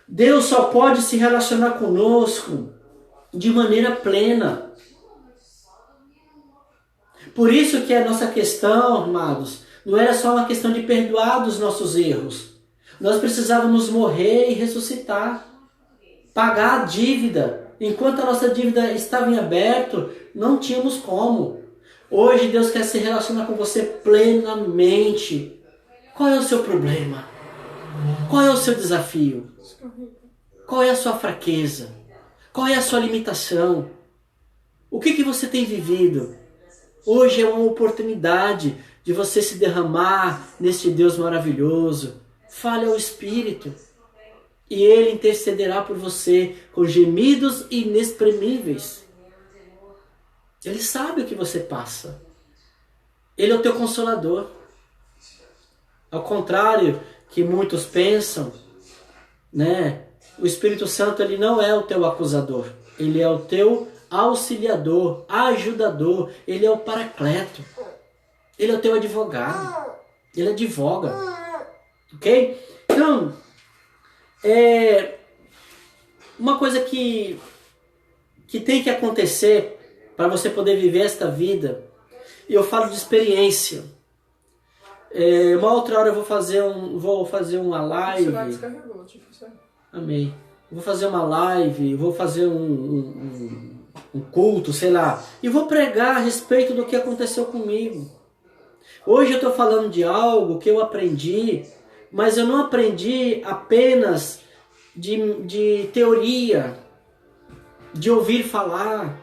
Deus só pode se relacionar conosco de maneira plena. Por isso que a nossa questão, amados, não era só uma questão de perdoar dos nossos erros. Nós precisávamos morrer e ressuscitar. Pagar a dívida. Enquanto a nossa dívida estava em aberto, não tínhamos como. Hoje Deus quer se relacionar com você plenamente. Qual é o seu problema? Qual é o seu desafio? Qual é a sua fraqueza? Qual é a sua limitação? O que você tem vivido? Hoje é uma oportunidade de você se derramar neste Deus maravilhoso. Fale ao Espírito. E Ele intercederá por você com gemidos inexprimíveis. Ele sabe o que você passa. Ele é o teu consolador. Ao contrário que muitos pensam, né? O Espírito Santo, ele não é o teu acusador. Ele é o teu auxiliador, ajudador. Ele é o paracleto. Ele é o teu advogado. Ele advoga. Ok? Então, uma coisa que tem que acontecer para você poder viver esta vida, e eu falo de experiência. Uma outra hora eu vou fazer uma live. Amém. Vou fazer uma live, vou fazer um culto, sei lá, e vou pregar a respeito do que aconteceu comigo. Hoje eu estou falando de algo que eu aprendi, mas eu não aprendi apenas de teoria, de ouvir falar.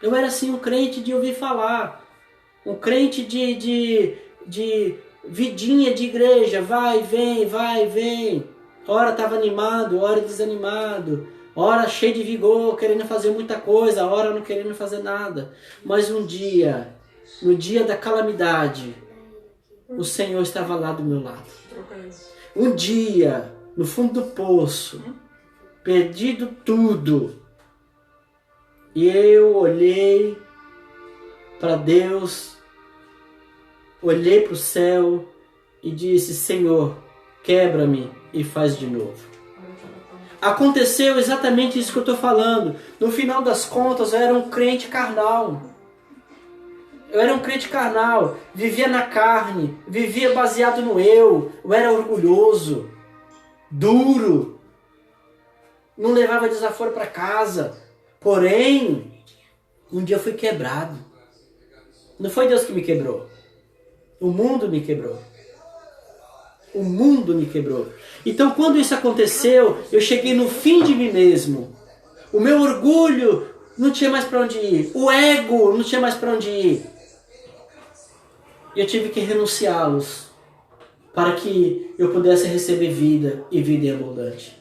Eu era assim um crente de ouvir falar, um crente de vidinha de igreja, vai, vem. Ora estava animado, ora desanimado, ora cheio de vigor, querendo fazer muita coisa, ora não querendo fazer nada. Mas um dia, no dia da calamidade, o Senhor estava lá do meu lado. Um dia, no fundo do poço, perdido tudo, e eu olhei para Deus olhei para o céu e disse: Senhor, quebra-me e faz de novo. Aconteceu exatamente isso que eu estou falando. No final das contas, eu era um crente carnal. Vivia na carne, vivia baseado no eu era orgulhoso, duro, não levava desaforo para casa. Porém, um dia eu fui quebrado. Não foi Deus que me quebrou. O mundo me quebrou. O mundo me quebrou. Então, quando isso aconteceu, eu cheguei no fim de mim mesmo. O meu orgulho não tinha mais para onde ir. O ego não tinha mais para onde ir. E eu tive que renunciá-los para que eu pudesse receber vida e vida em abundante.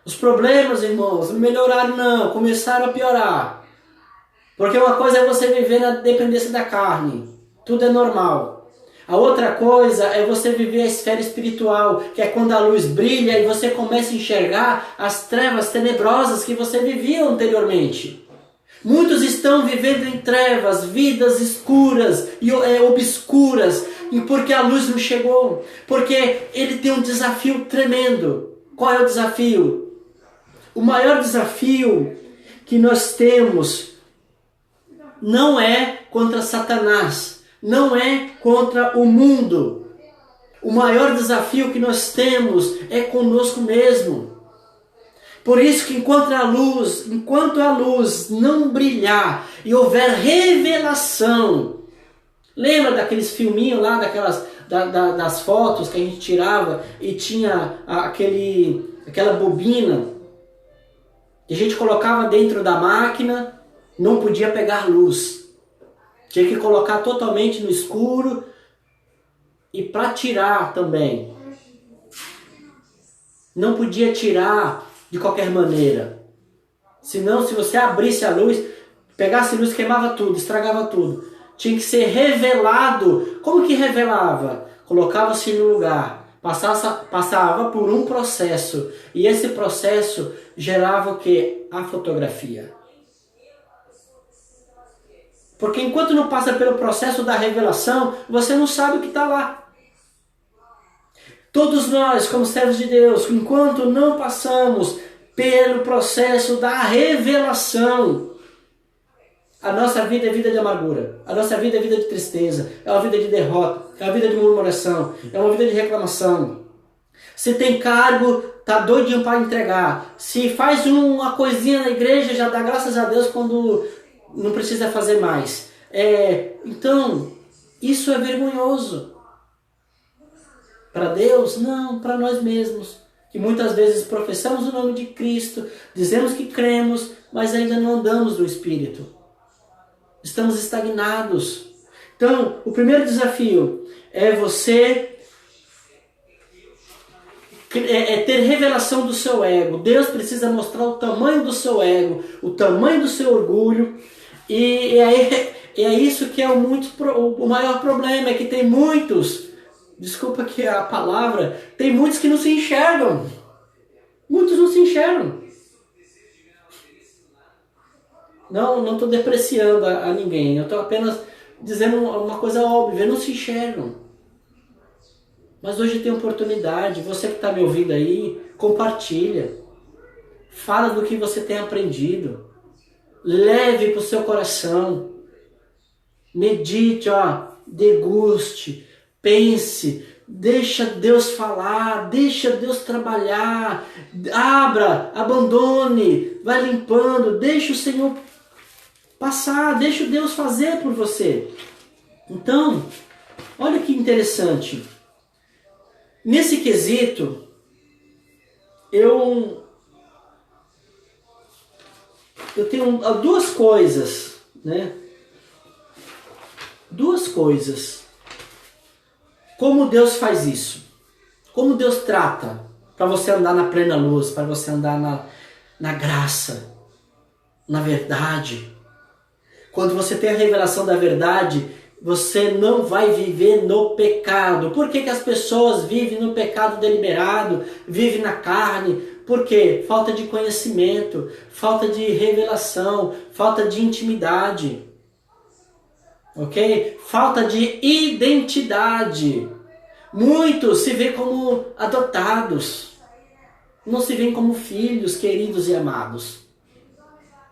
Os problemas, irmãos, não melhoraram não, começaram a piorar. Porque uma coisa é você viver na dependência da carne. Tudo é normal. A outra coisa é você viver a esfera espiritual, que é quando a luz brilha e você começa a enxergar as trevas tenebrosas que você vivia anteriormente. Muitos estão vivendo em trevas, vidas escuras e obscuras, porque a luz não chegou. Porque ele tem um desafio tremendo. Qual é o desafio? O maior desafio que nós temos não é contra Satanás, não é contra o mundo. O maior desafio que nós temos é conosco mesmo. Por isso que enquanto a luz não brilhar e houver revelação, lembra daqueles filminhos lá, das fotos que a gente tirava e tinha aquela bobina que a gente colocava dentro da máquina, não podia pegar luz. Tinha que colocar totalmente no escuro e para tirar também. Não podia tirar de qualquer maneira. Senão, se você abrisse a luz, pegasse luz, queimava tudo, estragava tudo. Tinha que ser revelado. Como que revelava? Colocava-se no lugar. Passava por um processo. E esse processo gerava o quê? A fotografia. Porque enquanto não passa pelo processo da revelação, você não sabe o que está lá. Todos nós, como servos de Deus, enquanto não passamos pelo processo da revelação, a nossa vida é vida de amargura, a nossa vida é vida de tristeza, é uma vida de derrota, é uma vida de murmuração, é uma vida de reclamação. Se tem cargo, tá doidinho para entregar. Se faz uma coisinha na igreja, já dá graças a Deus quando não precisa fazer mais. Então, isso é vergonhoso. Para Deus? Não, para nós mesmos. Que muitas vezes professamos o nome de Cristo, dizemos que cremos, mas ainda não andamos no Espírito. Estamos estagnados. Então, o primeiro desafio é você ter revelação do seu ego. Deus precisa mostrar o tamanho do seu ego, o tamanho do seu orgulho. E é isso que é o maior problema, é que tem muitos, desculpa que é a palavra, tem muitos que não se enxergam. Muitos não se enxergam. Não estou depreciando a ninguém, eu estou apenas dizendo uma coisa óbvia, não se enxergam. Mas hoje tem oportunidade, você que está me ouvindo aí, compartilha. Fala do que você tem aprendido. Leve para o seu coração. Medite, deguste, pense, deixa Deus falar, deixa Deus trabalhar, abandone, vai limpando, deixa o Senhor passar, deixa Deus fazer por você. Então, olha que interessante. Nesse quesito, eu tenho duas coisas, né? Duas coisas. Como Deus faz isso? Como Deus trata para você andar na plena luz, para você andar na graça, na verdade. Quando você tem a revelação da verdade, você não vai viver no pecado. Por que as pessoas vivem no pecado deliberado, vivem na carne? Por quê? Falta de conhecimento, falta de revelação, falta de intimidade. ok? Falta de identidade. Muitos se veem como adotados, não se veem como filhos queridos e amados.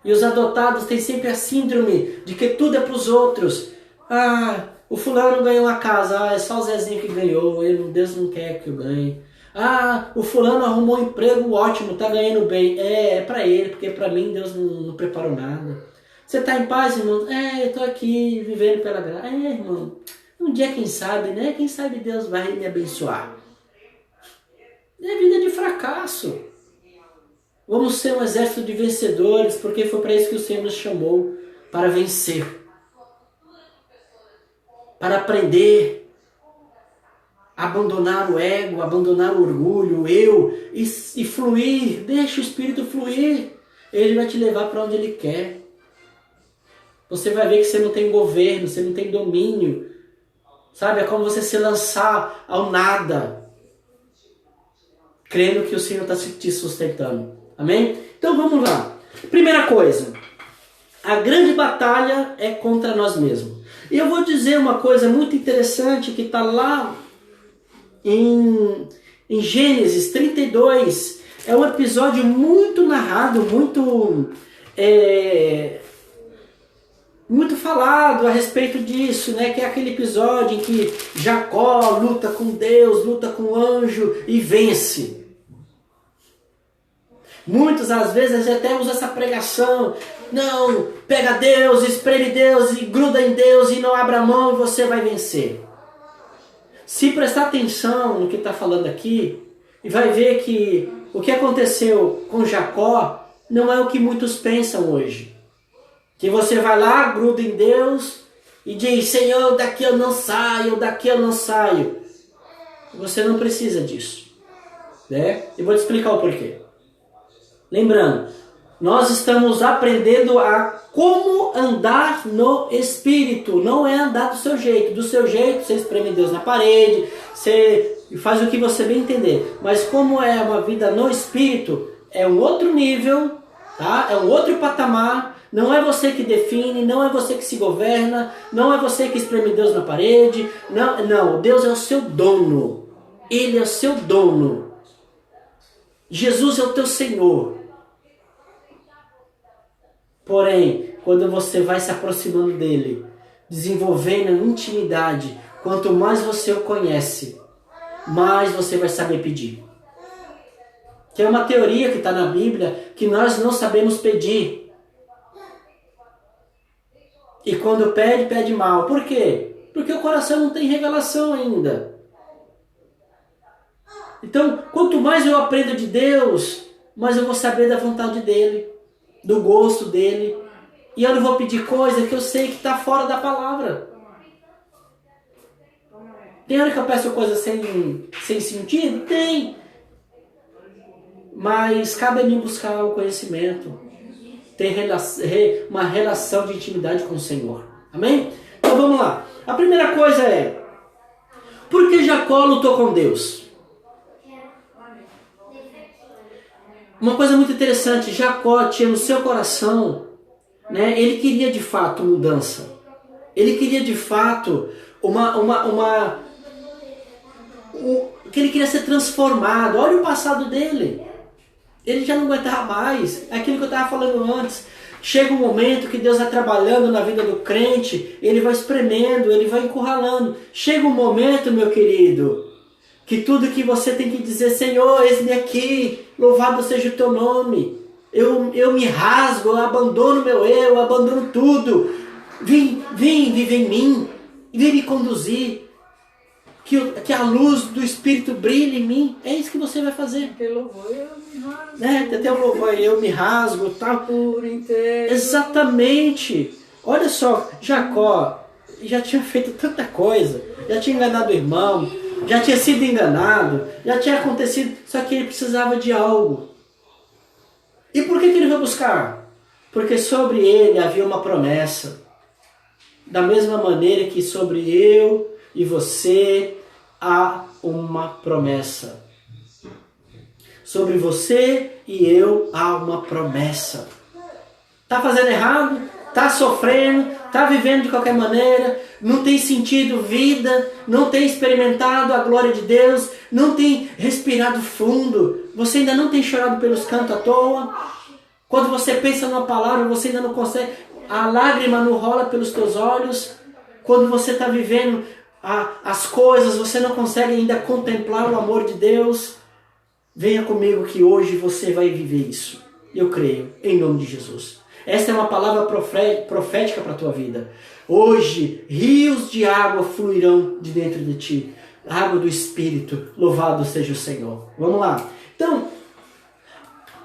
E os adotados têm sempre a síndrome de que tudo é para os outros. Ah, o fulano ganhou uma casa, é só o Zezinho que ganhou, Deus não quer que eu ganhe. Ah, o fulano arrumou um emprego ótimo, tá ganhando bem. É para ele, porque para mim Deus não preparou nada. Você está em paz, irmão? Eu estou aqui vivendo pela graça. Irmão, um dia quem sabe, né? Quem sabe Deus vai me abençoar. É vida de fracasso. Vamos ser um exército de vencedores, porque foi para isso que o Senhor nos chamou, para vencer. Para aprender, abandonar o ego, abandonar o orgulho, o eu, e fluir. Deixa o Espírito fluir. Ele vai te levar para onde Ele quer. Você vai ver que você não tem governo, você não tem domínio. Sabe, é como você se lançar ao nada, crendo que o Senhor está te sustentando. Amém? Então vamos lá. Primeira coisa, a grande batalha é contra nós mesmos. E eu vou dizer uma coisa muito interessante que está lá em Gênesis 32. É um episódio muito narrado, muito falado a respeito disso, né? Que é aquele episódio em que Jacó luta com Deus, luta com o anjo e vence. Muitas às vezes até usa essa pregação. Não, pega Deus, espreme Deus e gruda em Deus e não abra a mão e você vai vencer. Se prestar atenção no que está falando aqui, e vai ver que o que aconteceu com Jacó não é o que muitos pensam hoje. Que você vai lá, gruda em Deus e diz, Senhor, daqui eu não saio, daqui eu não saio. Você não precisa disso, né? E vou te explicar o porquê. Lembrando, nós estamos aprendendo a como andar no Espírito. Não é andar do seu jeito. Do seu jeito, você espreme Deus na parede, você faz o que você bem entender. Mas como é uma vida no Espírito, é um outro nível, tá? É um outro patamar. Não é você que define, não é você que se governa, não é você que espreme Deus na parede. Não, Deus é o seu dono. Ele é o seu dono. Jesus é o teu Senhor. Porém, quando você vai se aproximando dele, desenvolvendo intimidade, quanto mais você o conhece, mais você vai saber pedir. Que é uma teoria que está na Bíblia, que nós não sabemos pedir. E quando pede, pede mal. Por quê? Porque o coração não tem revelação ainda. Então, quanto mais eu aprendo de Deus, mais eu vou saber da vontade dele, do gosto dele. E eu não vou pedir coisa que eu sei que está fora da palavra. Tem hora que eu peço coisa sem sentido? Tem. Mas cabe a mim buscar o conhecimento. Ter uma relação de intimidade com o Senhor. Amém? Então vamos lá. A primeira coisa é, por que Jacó lutou com Deus? Uma coisa muito interessante, Jacó tinha no seu coração, né, ele queria de fato mudança. Ele queria de fato que ele queria ser transformado. Olha o passado dele. Ele já não aguentava mais. É aquilo que eu estava falando antes. Chega um momento que Deus vai trabalhando na vida do crente, ele vai espremendo, ele vai encurralando. Chega um momento, meu querido, que tudo que você tem que dizer, Senhor, eis-me aqui, louvado seja o teu nome. Eu me rasgo, eu abandono meu eu abandono tudo. Vem viver em mim, vem me conduzir. Que a luz do Espírito brilhe em mim. É isso que você vai fazer. Tem louvor, eu me rasgo. Tem um louvor, eu me rasgo, tal. Por inteiro. Exatamente. Olha só, Jacó já tinha feito tanta coisa. Já tinha enganado o irmão, já tinha sido enganado, já tinha acontecido. Só que ele precisava de algo. E por que ele foi buscar? Porque sobre ele havia uma promessa. Da mesma maneira que sobre eu e você há uma promessa. Sobre você e eu há uma promessa. Tá fazendo errado? está sofrendo, está vivendo de qualquer maneira, não tem sentido vida, não tem experimentado a glória de Deus, não tem respirado fundo, você ainda não tem chorado pelos cantos à toa. Quando você pensa numa palavra, você ainda não consegue, a lágrima não rola pelos teus olhos. Quando você está vivendo as coisas, você não consegue ainda contemplar o amor de Deus. Venha comigo que hoje você vai viver isso. Eu creio, em nome de Jesus. Esta é uma palavra profética para a tua vida. Hoje, rios de água fluirão de dentro de ti. Água do Espírito. Louvado seja o Senhor. Vamos lá. Então,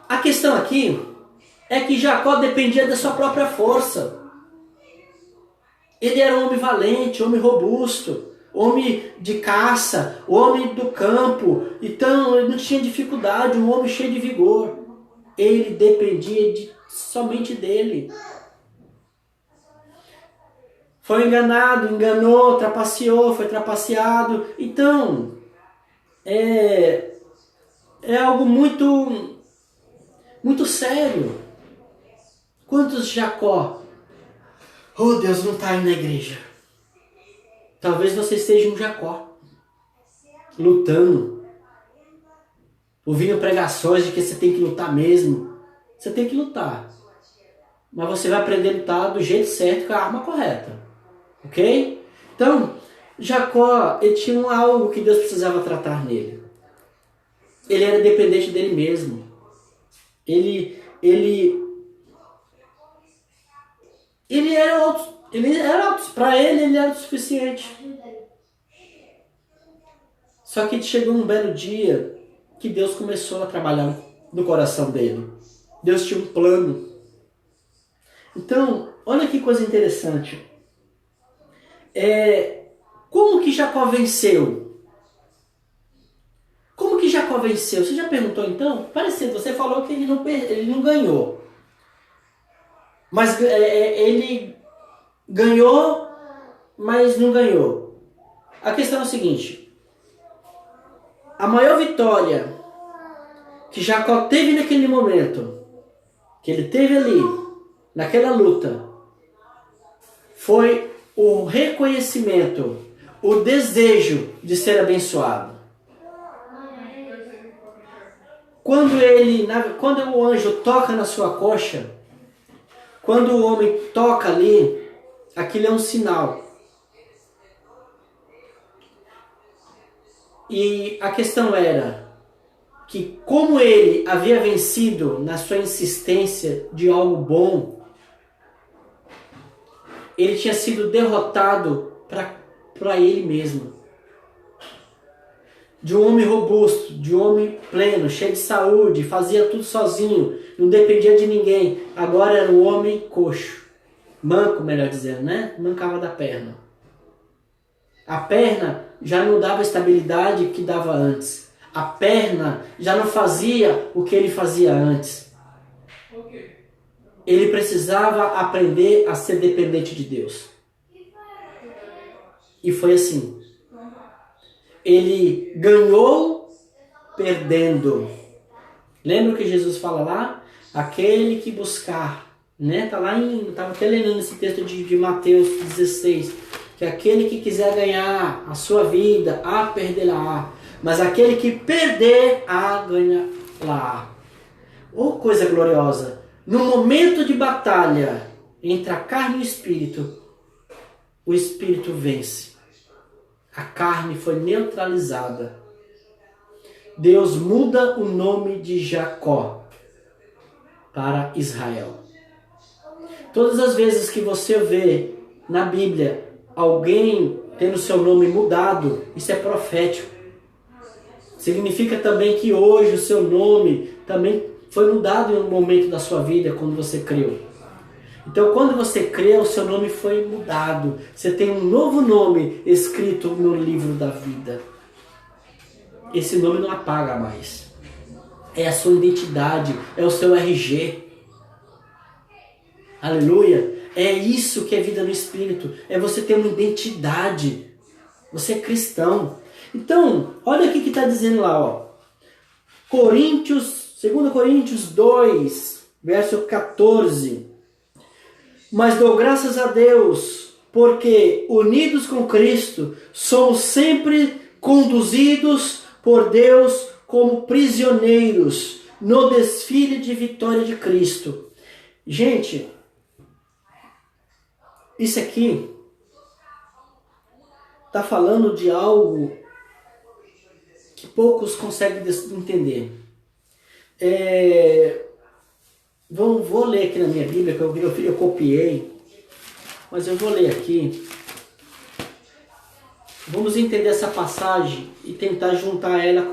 a questão aqui é que Jacó dependia da sua própria força. Ele era um homem valente, homem robusto, homem de caça, homem do campo. Então, ele não tinha dificuldade, um homem cheio de vigor. Ele dependia somente dele. Foi enganado, enganou, trapaceou, foi trapaceado. Então, é algo muito, muito sério. Quantos Jacó? Oh, Deus não está aí na igreja. Talvez você seja um Jacó, lutando, ouvindo pregações de que você tem que lutar mesmo. Você tem que lutar. Mas você vai aprender a lutar do jeito certo, com a arma correta. Ok? Então, Jacó, ele tinha algo que Deus precisava tratar nele. Ele era dependente dele mesmo. Ele era para ele era o suficiente. Só que chegou um belo dia que Deus começou a trabalhar no coração dele. Deus tinha um plano. Então, olha que coisa interessante. Como que Jacó venceu? Como que Jacó venceu? Você já perguntou então? Parecido, você falou que ele não ganhou. Mas ele ganhou, mas não ganhou. A questão é a seguinte. A maior vitória que Jacó teve naquele momento, que ele teve ali, naquela luta, foi o reconhecimento, o desejo de ser abençoado. Quando o anjo toca na sua coxa, quando o homem toca ali, aquilo é um sinal. E a questão era que, como ele havia vencido na sua insistência de algo bom, ele tinha sido derrotado para ele mesmo. De um homem robusto, de um homem pleno, cheio de saúde, fazia tudo sozinho, não dependia de ninguém. Agora era um homem coxo, manco, melhor dizendo, né? Mancava da perna. A perna já não dava a estabilidade que dava antes. A perna já não fazia o que ele fazia antes. Ele precisava aprender a ser dependente de Deus. E foi assim. Ele ganhou perdendo. Lembra o que Jesus fala lá? Aquele que buscar, né? Estava até lendo esse texto de Mateus 16, que aquele que quiser ganhar a sua vida, a perderá. Mas aquele que perder, a ganhará. Oh, coisa gloriosa! No momento de batalha entre a carne e o espírito vence. A carne foi neutralizada. Deus muda o nome de Jacó para Israel. Todas as vezes que você vê na Bíblia alguém tendo seu nome mudado, isso é profético. Significa também que hoje o seu nome também foi mudado em um momento da sua vida quando você creu. Então, quando você crê, o seu nome foi mudado. Você tem um novo nome escrito no livro da vida. Esse nome não apaga mais. É a sua identidade, é o seu RG. Aleluia! É isso que é vida no Espírito. É você ter uma identidade. Você é cristão. Então, olha aqui que está dizendo lá, ó. 2 Coríntios 2, verso 14. Mas dou graças a Deus, porque unidos com Cristo, somos sempre conduzidos por Deus como prisioneiros no desfile de vitória de Cristo. Gente, isso aqui está falando de algo que poucos conseguem entender. Vou ler aqui na minha Bíblia, que eu copiei, mas eu vou ler aqui. Vamos entender essa passagem e tentar juntar ela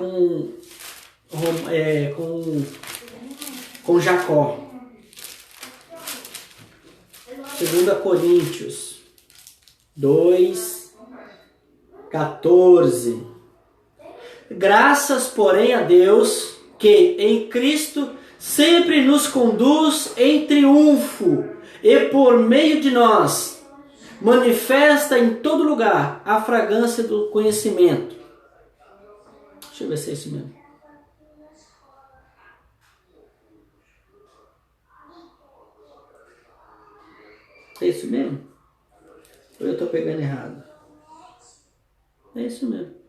com Jacó. 2 Coríntios 2:14. Graças, porém, a Deus, que em Cristo sempre nos conduz em triunfo e por meio de nós manifesta em todo lugar a fragrância do conhecimento. Deixa eu ver se é isso mesmo. É isso mesmo? Ou eu estou pegando errado? É isso mesmo.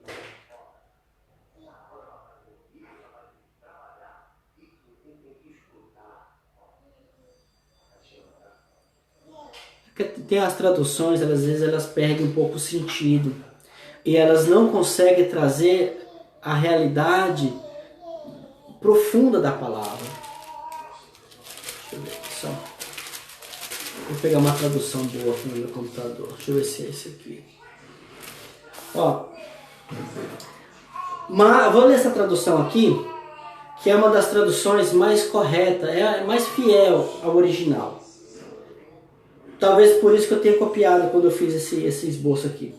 Tem as traduções, às vezes elas perdem um pouco o sentido e elas não conseguem trazer a realidade profunda da palavra. Deixa eu ver só. Vou pegar uma tradução boa aqui no meu computador. Deixa eu ver se é esse aqui. Ó, vou ler essa tradução aqui, que é uma das traduções mais corretas, é mais fiel ao original. Talvez por isso que eu tenha copiado quando eu fiz esse esboço aqui.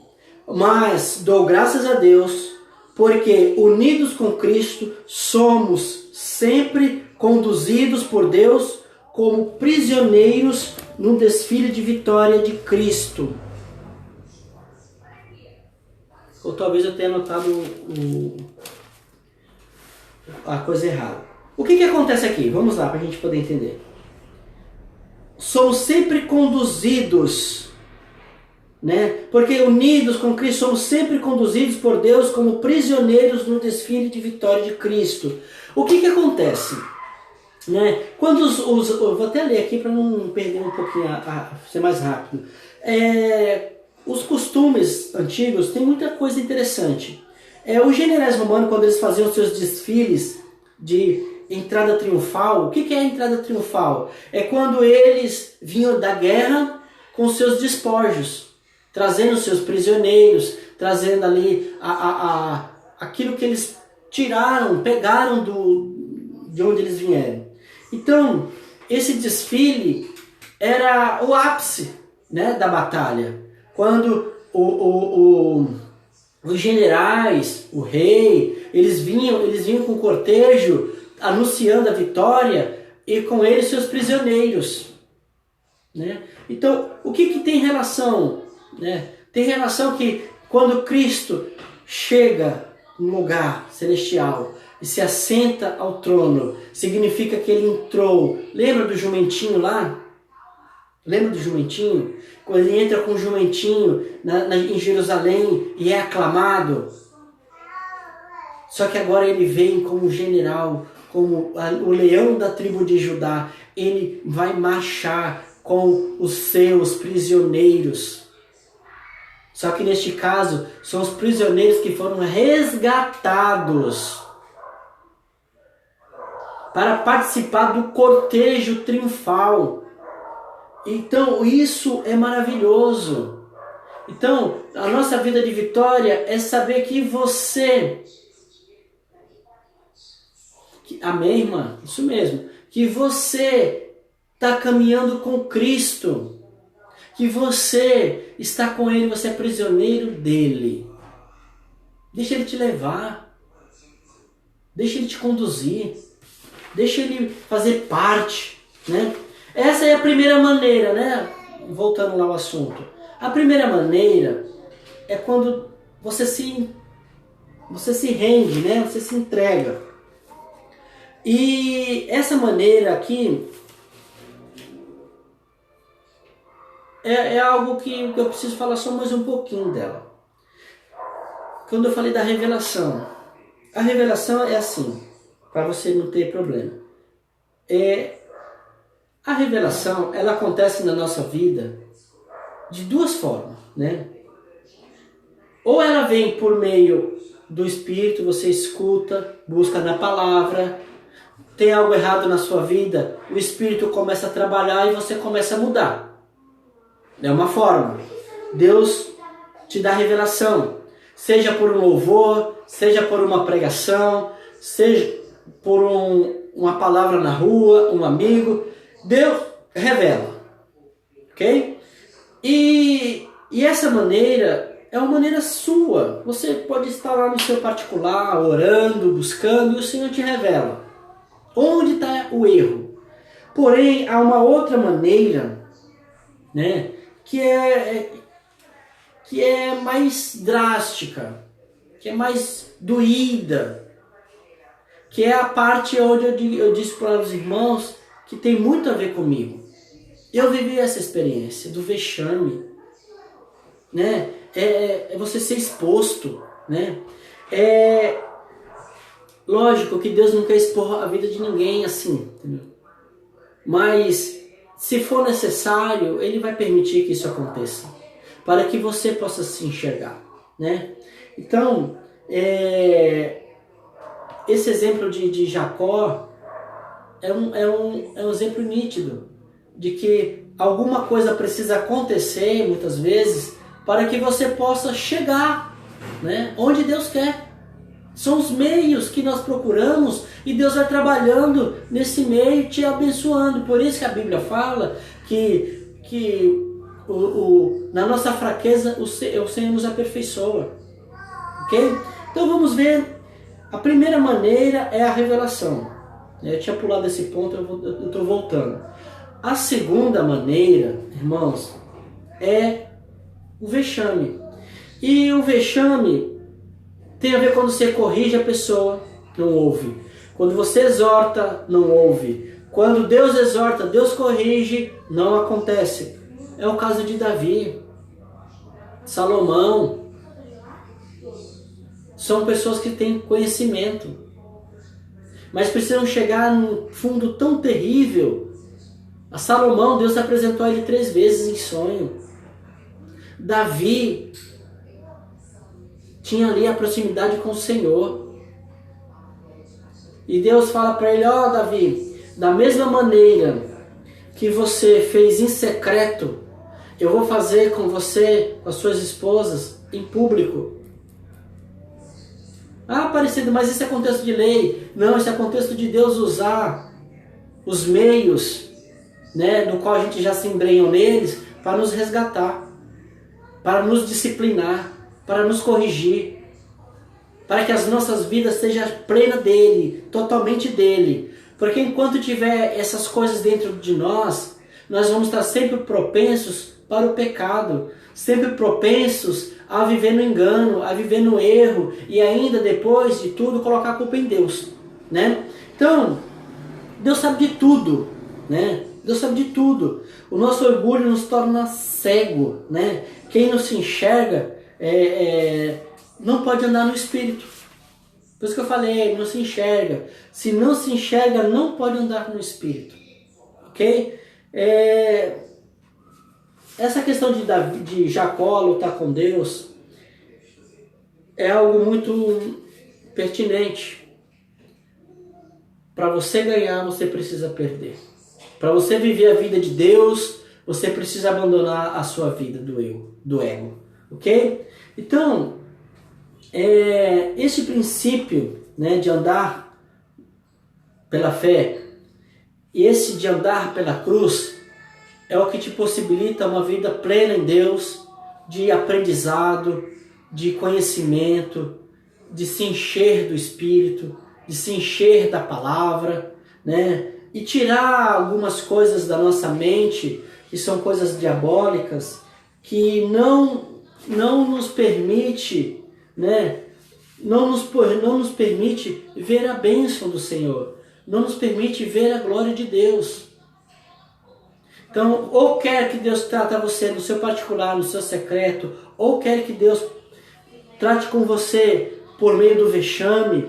Mas dou graças a Deus, porque unidos com Cristo, somos sempre conduzidos por Deus como prisioneiros no desfile de vitória de Cristo. Ou talvez eu tenha anotado a coisa errada. O que acontece aqui? Vamos lá para a gente poder entender. Somos sempre conduzidos, né? Porque unidos com Cristo somos sempre conduzidos por Deus como prisioneiros no desfile de vitória de Cristo. O que acontece? Né? Quando eu vou até ler aqui para não perder um pouquinho, ser mais rápido. Os costumes antigos têm muita coisa interessante. Os generais romanos, quando eles faziam seus desfiles de entrada triunfal, o que é a entrada triunfal? É quando eles vinham da guerra com seus despojos, trazendo seus prisioneiros, trazendo ali aquilo que eles tiraram, pegaram de onde eles vieram. Então, esse desfile era o ápice, né, da batalha. Quando os generais, o rei, eles vinham com cortejo anunciando a vitória e com eles seus prisioneiros, né? Então, o que tem relação, né? Tem relação que quando Cristo chega no lugar celestial e se assenta ao trono, significa que ele entrou. Lembra do jumentinho lá? Lembra do jumentinho? Quando ele entra com o jumentinho em Jerusalém e é aclamado. Só que agora ele vem como general, como o leão da tribo de Judá. Ele vai marchar com os seus prisioneiros. Só que neste caso, são os prisioneiros que foram resgatados para participar do cortejo triunfal. Então, isso é maravilhoso. Então, a nossa vida de vitória é saber que você... Amém, irmã? Isso mesmo. Que você está caminhando com Cristo. Que você está com Ele, você é prisioneiro dEle. Deixa Ele te levar. Deixa Ele te conduzir. Deixa Ele fazer parte, né? Essa é a primeira maneira, né? Voltando lá ao assunto. A primeira maneira é quando você se rende, né? Você se entrega. E essa maneira aqui é algo que eu preciso falar só mais um pouquinho dela. Quando eu falei da revelação, a revelação é assim, para você não ter problema. A revelação, ela acontece na nossa vida de duas formas, né? Ou ela vem por meio do Espírito, você escuta, busca na palavra, tem algo errado na sua vida, o Espírito começa a trabalhar e você começa a mudar. É uma forma. Deus te dá revelação, seja por um louvor, seja por uma pregação, seja por uma palavra na rua, um amigo. Deus revela, ok? E essa maneira é uma maneira sua. Você pode estar lá no seu particular, orando, buscando, e o Senhor te revela onde está o erro. Porém, há uma outra maneira, né, que é mais drástica, que é mais doída, que é a parte onde eu disse para os irmãos que tem muito a ver comigo. Eu vivi essa experiência do vexame, né? É você ser exposto, né? Lógico que Deus não quer expor a vida de ninguém assim, entendeu? Mas se for necessário, Ele vai permitir que isso aconteça, para que você possa se enxergar, né? Então, esse exemplo de Jacó é um exemplo nítido de que alguma coisa precisa acontecer, muitas vezes, para que você possa chegar, né, onde Deus quer. São os meios que nós procuramos e Deus vai trabalhando nesse meio, te abençoando. Por isso que a Bíblia fala que na nossa fraqueza o Senhor nos aperfeiçoa. Ok? Então vamos ver. A primeira maneira é a revelação. Eu tinha pulado esse ponto, eu estou voltando. A segunda maneira, irmãos, é o vexame. E o vexame tem a ver quando você corrige a pessoa, não ouve. Quando você exorta, não ouve. Quando Deus exorta, Deus corrige, não acontece. É o caso de Davi, Salomão. São pessoas que têm conhecimento, mas precisam chegar num fundo tão terrível. A Salomão, Deus apresentou a ele 3 vezes em sonho. Davi tinha ali a proximidade com o Senhor. E Deus fala para ele: ó, Davi, da mesma maneira que você fez em secreto, eu vou fazer com você, com as suas esposas, em público. Ah, parecido, mas isso é contexto de lei. Não, isso é contexto de Deus usar os meios, né, do qual a gente já se embrenhou neles, para nos resgatar, para nos disciplinar, para nos corrigir, para que as nossas vidas sejam plenas dele, totalmente dele. Porque enquanto tiver essas coisas dentro de nós, nós vamos estar sempre propensos para o pecado, sempre propensos a viver no engano, a viver no erro, e ainda depois de tudo colocar a culpa em Deus, né? Então, Deus sabe de tudo, né? Deus sabe de tudo. O nosso orgulho nos torna cego, né? Quem não se enxerga não pode andar no Espírito. Por isso que eu falei, não se enxerga. Se não se enxerga, não pode andar no Espírito. Ok? Essa questão de Jacó lutar com Deus é algo muito pertinente. Para você ganhar, você precisa perder. Para você viver a vida de Deus, você precisa abandonar a sua vida do ego. Ok? Então, esse princípio, né, de andar pela fé e esse de andar pela cruz é o que te possibilita uma vida plena em Deus, de aprendizado, de conhecimento, de se encher do Espírito, de se encher da palavra, né? E tirar algumas coisas da nossa mente, que são coisas diabólicas, que não nos permite, né? Não nos permite ver a bênção do Senhor, não nos permite ver a glória de Deus. Então, ou quer que Deus trate você no seu particular, no seu secreto, ou quer que Deus trate com você por meio do vexame,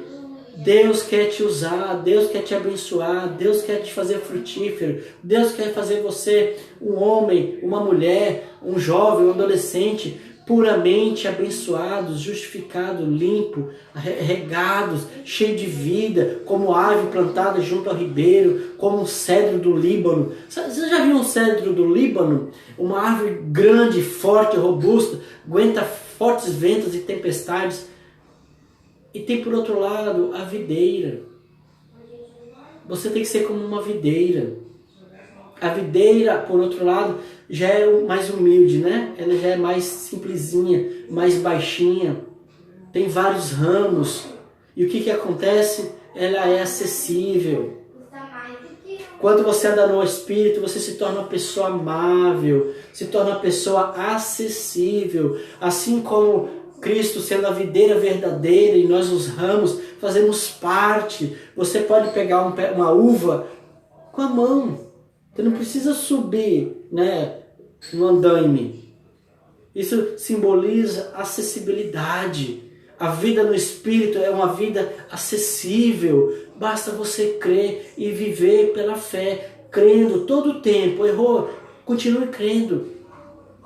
Deus quer te usar, Deus quer te abençoar, Deus quer te fazer frutífero, Deus quer fazer você um homem, uma mulher, um jovem, um adolescente, puramente abençoados, justificados, limpo, regados, cheio de vida, como árvore plantada junto ao ribeiro, como um cedro do Líbano. Você já viu um cedro do Líbano? Uma árvore grande, forte, robusta, aguenta fortes ventos e tempestades. E tem por outro lado a videira. Você tem que ser como uma videira. A videira, por outro lado, já é mais humilde, né? Ela já é mais simplesinha, mais baixinha. Tem vários ramos. E o que acontece? Ela é acessível. Quando você anda no Espírito, você se torna uma pessoa amável, se torna uma pessoa acessível. Assim como Cristo sendo a videira verdadeira e nós os ramos fazemos parte. Você pode pegar uma uva com a mão. Você não precisa subir, né, no andaime. Isso simboliza acessibilidade. A vida no Espírito é uma vida acessível. Basta você crer e viver pela fé, crendo todo o tempo. Errou? Continue crendo.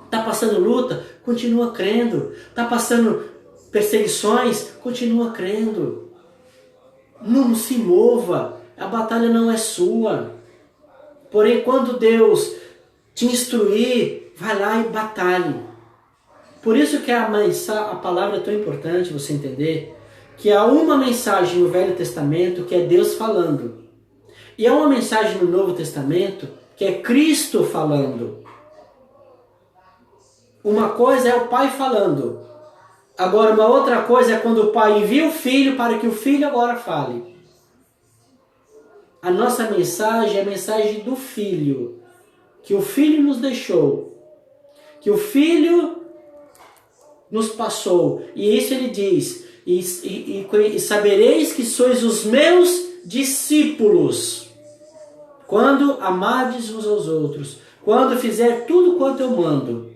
Está passando luta? Continua crendo. Está passando perseguições? Continua crendo. Não se mova. A batalha não é sua. Porém, quando Deus te instruir, vai lá e batalhe. Por isso que a palavra é tão importante você entender que há uma mensagem no Velho Testamento que é Deus falando. E há uma mensagem no Novo Testamento que é Cristo falando. Uma coisa é o Pai falando. Agora, uma outra coisa é quando o Pai envia o Filho para que o Filho agora fale. A nossa mensagem é a mensagem do Filho. Que o Filho nos deixou. Que o Filho nos passou. E isso ele diz. E sabereis que sois os meus discípulos. Quando amardes uns aos outros. Quando fizer tudo quanto eu mando.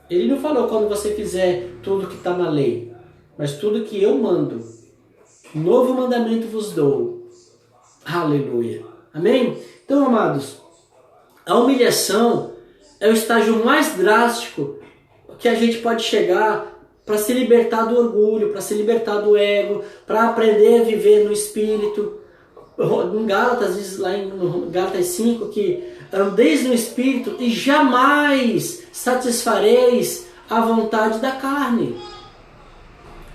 Ele não falou quando você fizer tudo que está na lei. Mas tudo que eu mando. Novo mandamento vos dou. Aleluia. Amém? Então, amados, a humilhação é o estágio mais drástico que a gente pode chegar para se libertar do orgulho, para se libertar do ego, para aprender a viver no Espírito. Em Gálatas, diz lá em Gálatas 5 que andeis no Espírito e jamais satisfareis a vontade da carne.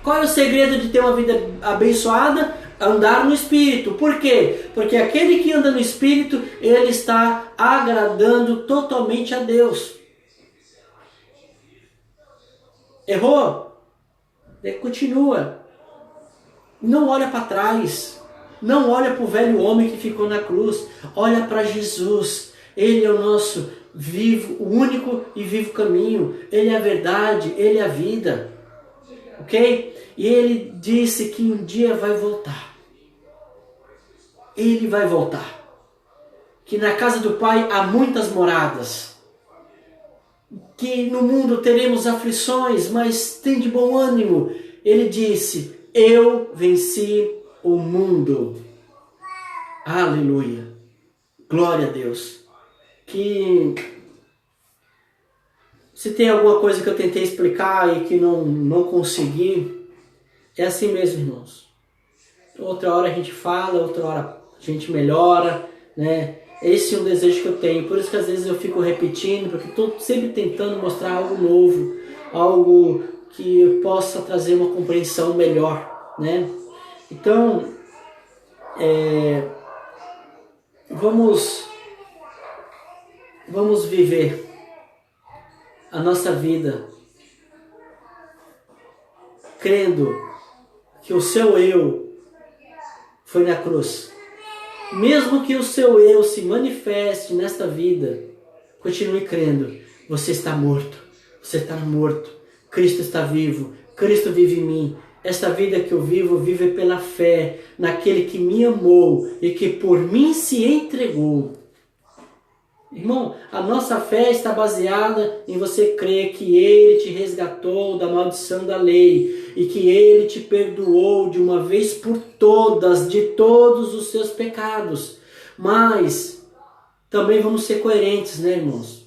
Qual é o segredo de ter uma vida abençoada? Andar no Espírito. Por quê? Porque aquele que anda no Espírito, ele está agradando totalmente a Deus. Errou? Continua. Não olha para trás. Não olha para o velho homem que ficou na cruz. Olha para Jesus. Ele é o nosso vivo, único e vivo caminho. Ele é a verdade, ele é a vida. Ok? E ele disse que um dia vai voltar. Ele vai voltar. Que na casa do Pai há muitas moradas. Que no mundo teremos aflições, mas tem de bom ânimo. Ele disse, eu venci o mundo. Aleluia. Glória a Deus. Que se tem alguma coisa que eu tentei explicar e que não consegui, é assim mesmo, irmãos. Outra hora a gente fala, outra hora a gente melhora, né? Esse é um desejo que eu tenho. Por isso que às vezes eu fico repetindo, porque estou sempre tentando mostrar algo novo, algo que possa trazer uma compreensão melhor, né? Então, vamos viver a nossa vida crendo que o seu eu foi na cruz. Mesmo que o seu eu se manifeste nesta vida, continue crendo. Você está morto. Você está morto. Cristo está vivo. Cristo vive em mim. Esta vida que eu vivo pela fé naquele que me amou e que por mim se entregou. Irmão, a nossa fé está baseada em você crer que Ele te resgatou da maldição da lei e que Ele te perdoou de uma vez por todas de todos os seus pecados. Mas também vamos ser coerentes, né, irmãos?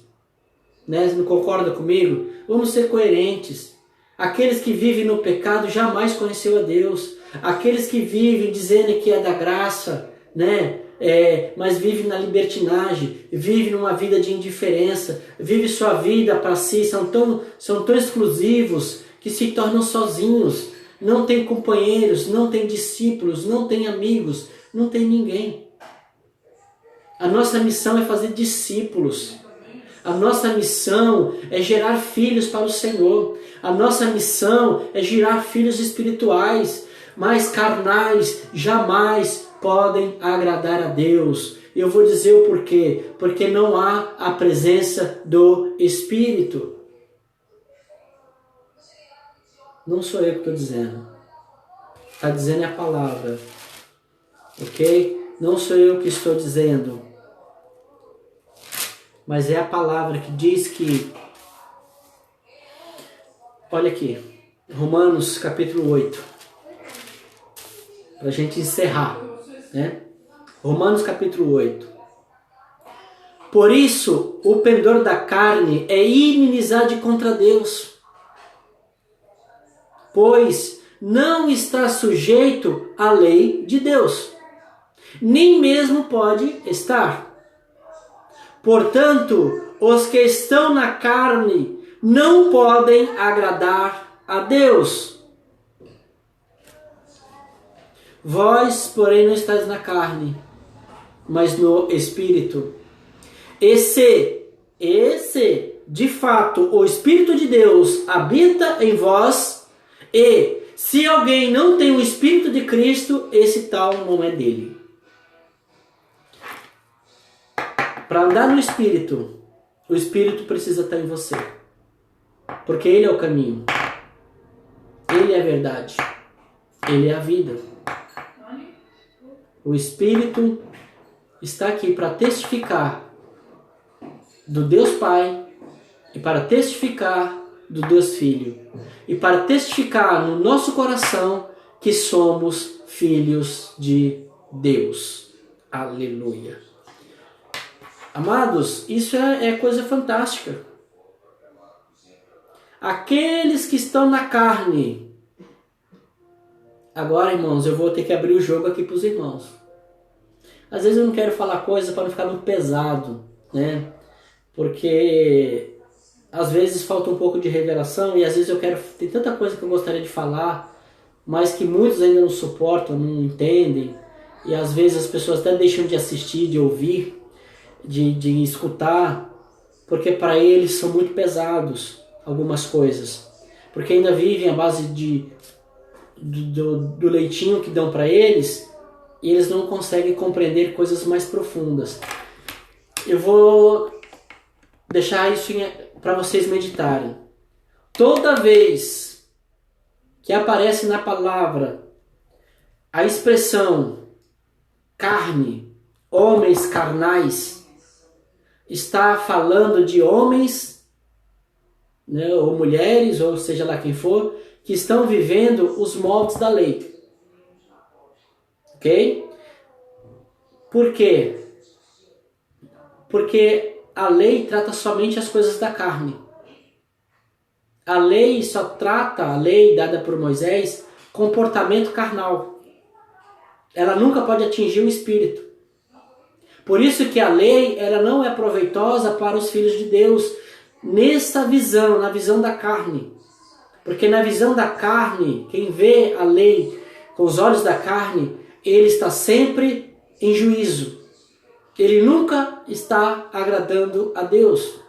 Né? Você não concorda comigo? Vamos ser coerentes. Aqueles que vivem no pecado jamais conheceu a Deus. Aqueles que vivem dizendo que é da graça, né? Mas vive na libertinagem, vive numa vida de indiferença, vive sua vida para si, são tão exclusivos que se tornam sozinhos, não tem companheiros, não tem discípulos, não tem amigos, não tem ninguém. A nossa missão é fazer discípulos, a nossa missão é gerar filhos para o Senhor, a nossa missão é gerar filhos espirituais, mas carnais jamais podem agradar a Deus. Eu vou dizer o porquê. Porque não há a presença do Espírito. Não sou eu que estou dizendo. Está dizendo a palavra. Ok? Não sou eu que estou dizendo. Mas é a palavra que diz que... Olha aqui. Romanos capítulo 8. Para a gente encerrar. Né? Romanos capítulo 8. Por isso, o pendor da carne é inimizade contra Deus, pois não está sujeito à lei de Deus, nem mesmo pode estar. Portanto, os que estão na carne não podem agradar a Deus. Vós, porém, não estáis na carne, mas no Espírito. E se, de fato, o Espírito de Deus habita em vós, e se alguém não tem o Espírito de Cristo, esse tal não é dele. Para andar no Espírito, o Espírito precisa estar em você. Porque Ele é o caminho. Ele é a verdade. Ele é a vida. O Espírito está aqui para testificar do Deus Pai e para testificar do Deus Filho e para testificar no nosso coração que somos filhos de Deus. Aleluia. Amados, isso é coisa fantástica. Aqueles que estão na carne. Agora, irmãos, eu vou ter que abrir o jogo aqui para os irmãos. Às vezes eu não quero falar coisa para não ficar muito pesado, né? Porque às vezes falta um pouco de revelação e às vezes tem tanta coisa que eu gostaria de falar, mas que muitos ainda não suportam, não entendem. E às vezes as pessoas até deixam de assistir, de ouvir, de escutar, porque para eles são muito pesados algumas coisas. Porque ainda vivem à base do leitinho que dão para eles e eles não conseguem compreender coisas mais profundas. Eu vou deixar isso para vocês meditarem. Toda vez que aparece na palavra a expressão carne, homens carnais, está falando de homens, né, ou mulheres, ou seja lá quem for, que estão vivendo os moldes da lei. Ok? Por quê? Porque a lei trata somente as coisas da carne. A lei só trata, a lei dada por Moisés, comportamento carnal. Ela nunca pode atingir o espírito. Por isso que a lei ela não é proveitosa para os filhos de Deus nessa visão, na visão da carne. Porque na visão da carne, quem vê a lei com os olhos da carne, ele está sempre em juízo. Ele nunca está agradando a Deus.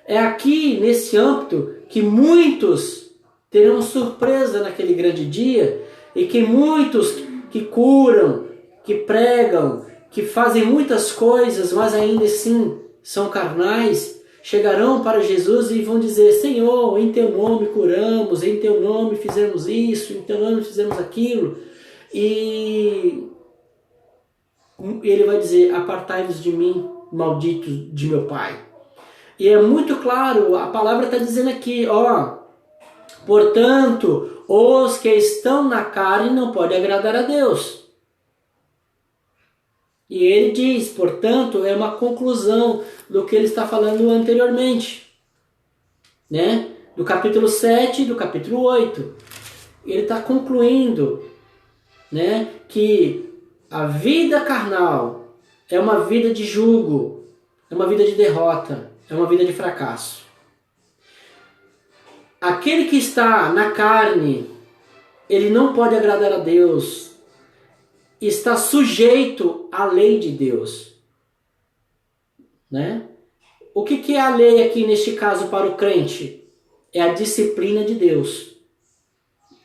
É aqui, nesse âmbito, que muitos terão surpresa naquele grande dia e que muitos que curam, que pregam, que fazem muitas coisas, mas ainda assim são carnais, chegarão para Jesus e vão dizer: Senhor, em teu nome curamos, em teu nome fizemos isso, em teu nome fizemos aquilo. E ele vai dizer: apartai-vos de mim, maldito de meu pai. E é muito claro, a palavra está dizendo aqui, ó, portanto, os que estão na carne não podem agradar a Deus. E ele diz, portanto, é uma conclusão do que ele está falando anteriormente, né? Do capítulo 7 e do capítulo 8. Ele está concluindo, né, que a vida carnal é uma vida de jugo, é uma vida de derrota, é uma vida de fracasso. Aquele que está na carne, ele não pode agradar a Deus, está sujeito à lei de Deus, né? O que é a lei aqui neste caso para o crente? É a disciplina de Deus.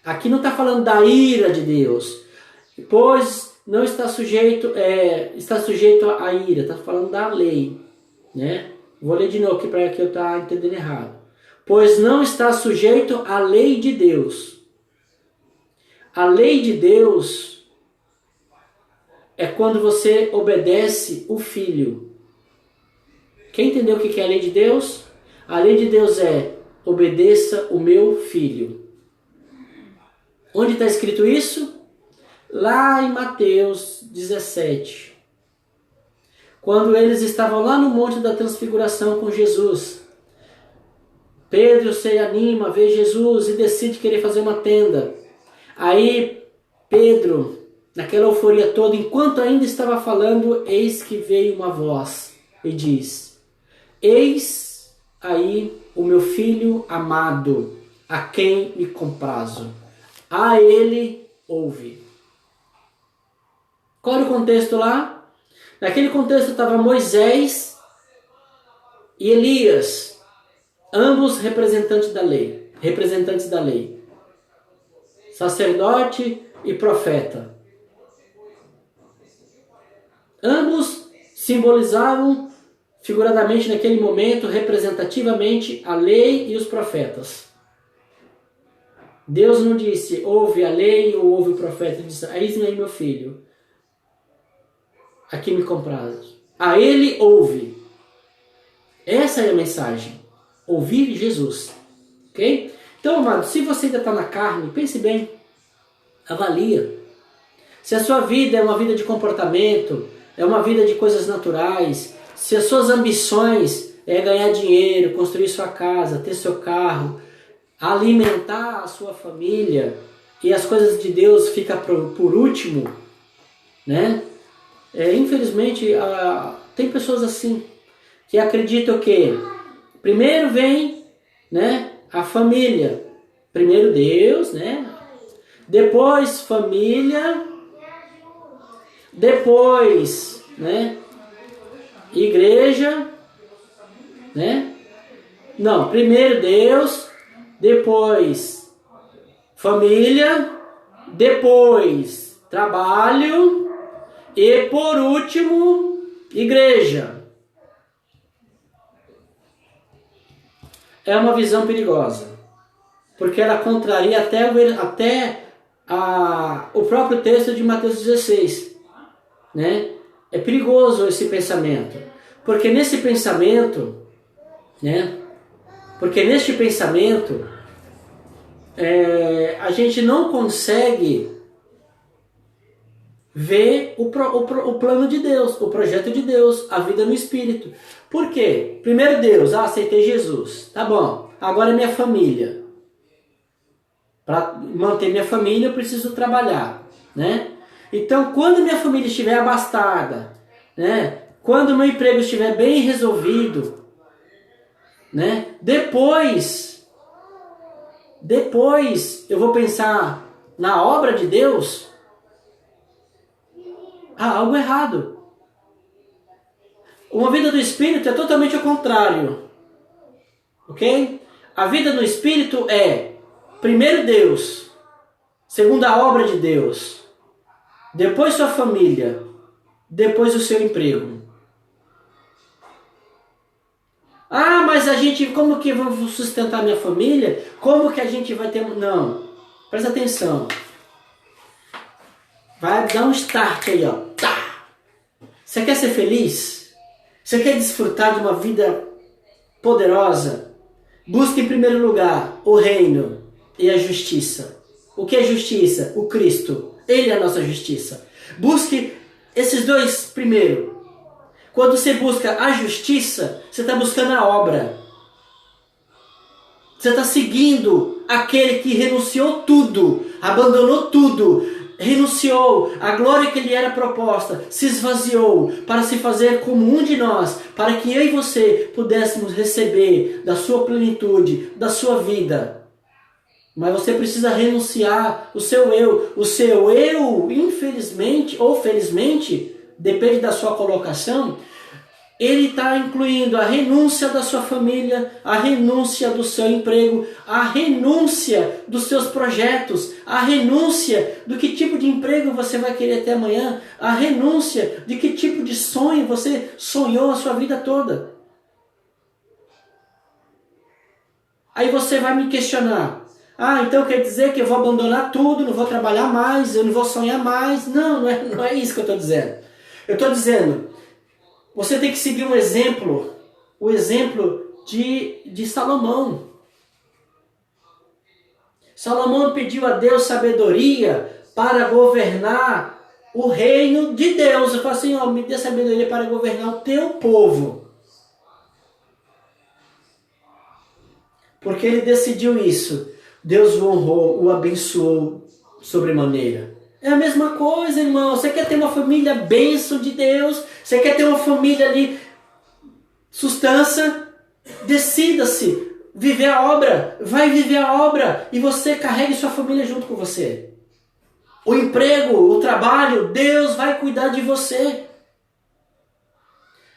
Aqui não está falando da ira de Deus, pois não está sujeito, está sujeito à ira, está falando da lei, né? Vou ler de novo aqui para que eu estou entendendo errado. Pois não está sujeito à lei de Deus. A lei de Deus é quando você obedece o Filho. Quem entendeu o que é a lei de Deus? A lei de Deus é obedeça o meu Filho. Onde está escrito isso? Lá em Mateus 17. Quando eles estavam lá no Monte da Transfiguração com Jesus. Pedro se anima, vê Jesus e decide querer fazer uma tenda. Aí Pedro, naquela euforia toda, enquanto ainda estava falando, eis que veio uma voz e diz: eis aí o meu filho amado, a quem me comprazo. A ele ouve. Qual era o contexto lá? Naquele contexto estava Moisés e Elias, ambos representantes da lei, sacerdote e profeta. Ambos simbolizavam figuradamente naquele momento, representativamente, a lei e os profetas. Deus não disse, ouve a lei ou ouve o profeta. Ele disse, eis-me aí meu filho, aqui me comprazo. A ele ouve. Essa é a mensagem. Ouvir Jesus. Ok? Então, amado, se você ainda está na carne, pense bem. Avalia. Se a sua vida é uma vida de comportamento, é uma vida de coisas naturais, se as suas ambições é ganhar dinheiro, construir sua casa, ter seu carro, alimentar a sua família, e as coisas de Deus ficam por último, né? Infelizmente, tem pessoas assim, que acreditam que primeiro vem, né, a família, primeiro Deus, né? Depois família, depois, né, igreja, né? Não, primeiro Deus, depois família, depois trabalho e por último igreja. É uma visão perigosa, porque ela contraria até o próprio texto de Mateus 16, né? É perigoso esse pensamento, porque nesse pensamento, né? Porque neste pensamento a gente não consegue ver o plano de Deus, o projeto de Deus, a vida no Espírito. Por quê? Primeiro Deus, aceitei Jesus, tá bom, agora minha família. Para manter minha família eu preciso trabalhar, né? Então quando minha família estiver abastada, né? Quando o meu emprego estiver bem resolvido, né? Depois eu vou pensar na obra de Deus. Há algo errado. Uma vida do Espírito é totalmente o contrário. Ok? A vida no Espírito é primeiro Deus, segundo a obra de Deus, depois sua família, depois o seu emprego. Ah, mas como que vamos sustentar minha família? Como que a gente vai ter... Não, presta atenção. Vai dar um start aí, ó. Tá. Você quer ser feliz? Você quer desfrutar de uma vida poderosa? Busque em primeiro lugar o reino e a justiça. O que é justiça? O Cristo. Ele é a nossa justiça. Busque esses dois primeiro. Quando você busca a justiça, você está buscando a obra. Você está seguindo aquele que renunciou tudo, abandonou tudo, renunciou à glória que lhe era proposta, se esvaziou para se fazer como um de nós, para que eu e você pudéssemos receber da sua plenitude, da sua vida. Mas você precisa renunciar o seu eu. O seu eu, infelizmente ou felizmente, depende da sua colocação, ele está incluindo a renúncia da sua família, a renúncia do seu emprego, a renúncia dos seus projetos, a renúncia do que tipo de emprego você vai querer ter amanhã, a renúncia de que tipo de sonho você sonhou a sua vida toda. Aí você vai me questionar, então quer dizer que eu vou abandonar tudo, não vou trabalhar mais, eu não vou sonhar mais. Não é isso que eu estou dizendo. Eu estou dizendo, você tem que seguir um exemplo, o exemplo de Salomão. Salomão pediu a Deus sabedoria para governar o reino de Deus. Eu falo assim, me dê sabedoria para governar o teu povo. Porque ele decidiu isso. Deus o honrou, o abençoou sobremaneira. É a mesma coisa, irmão. Você quer ter uma família bênção de Deus? Você quer ter uma família ali, sustância? Decida-se. Viver a obra. Vai viver a obra. E você carregue sua família junto com você. O emprego, o trabalho, Deus vai cuidar de você.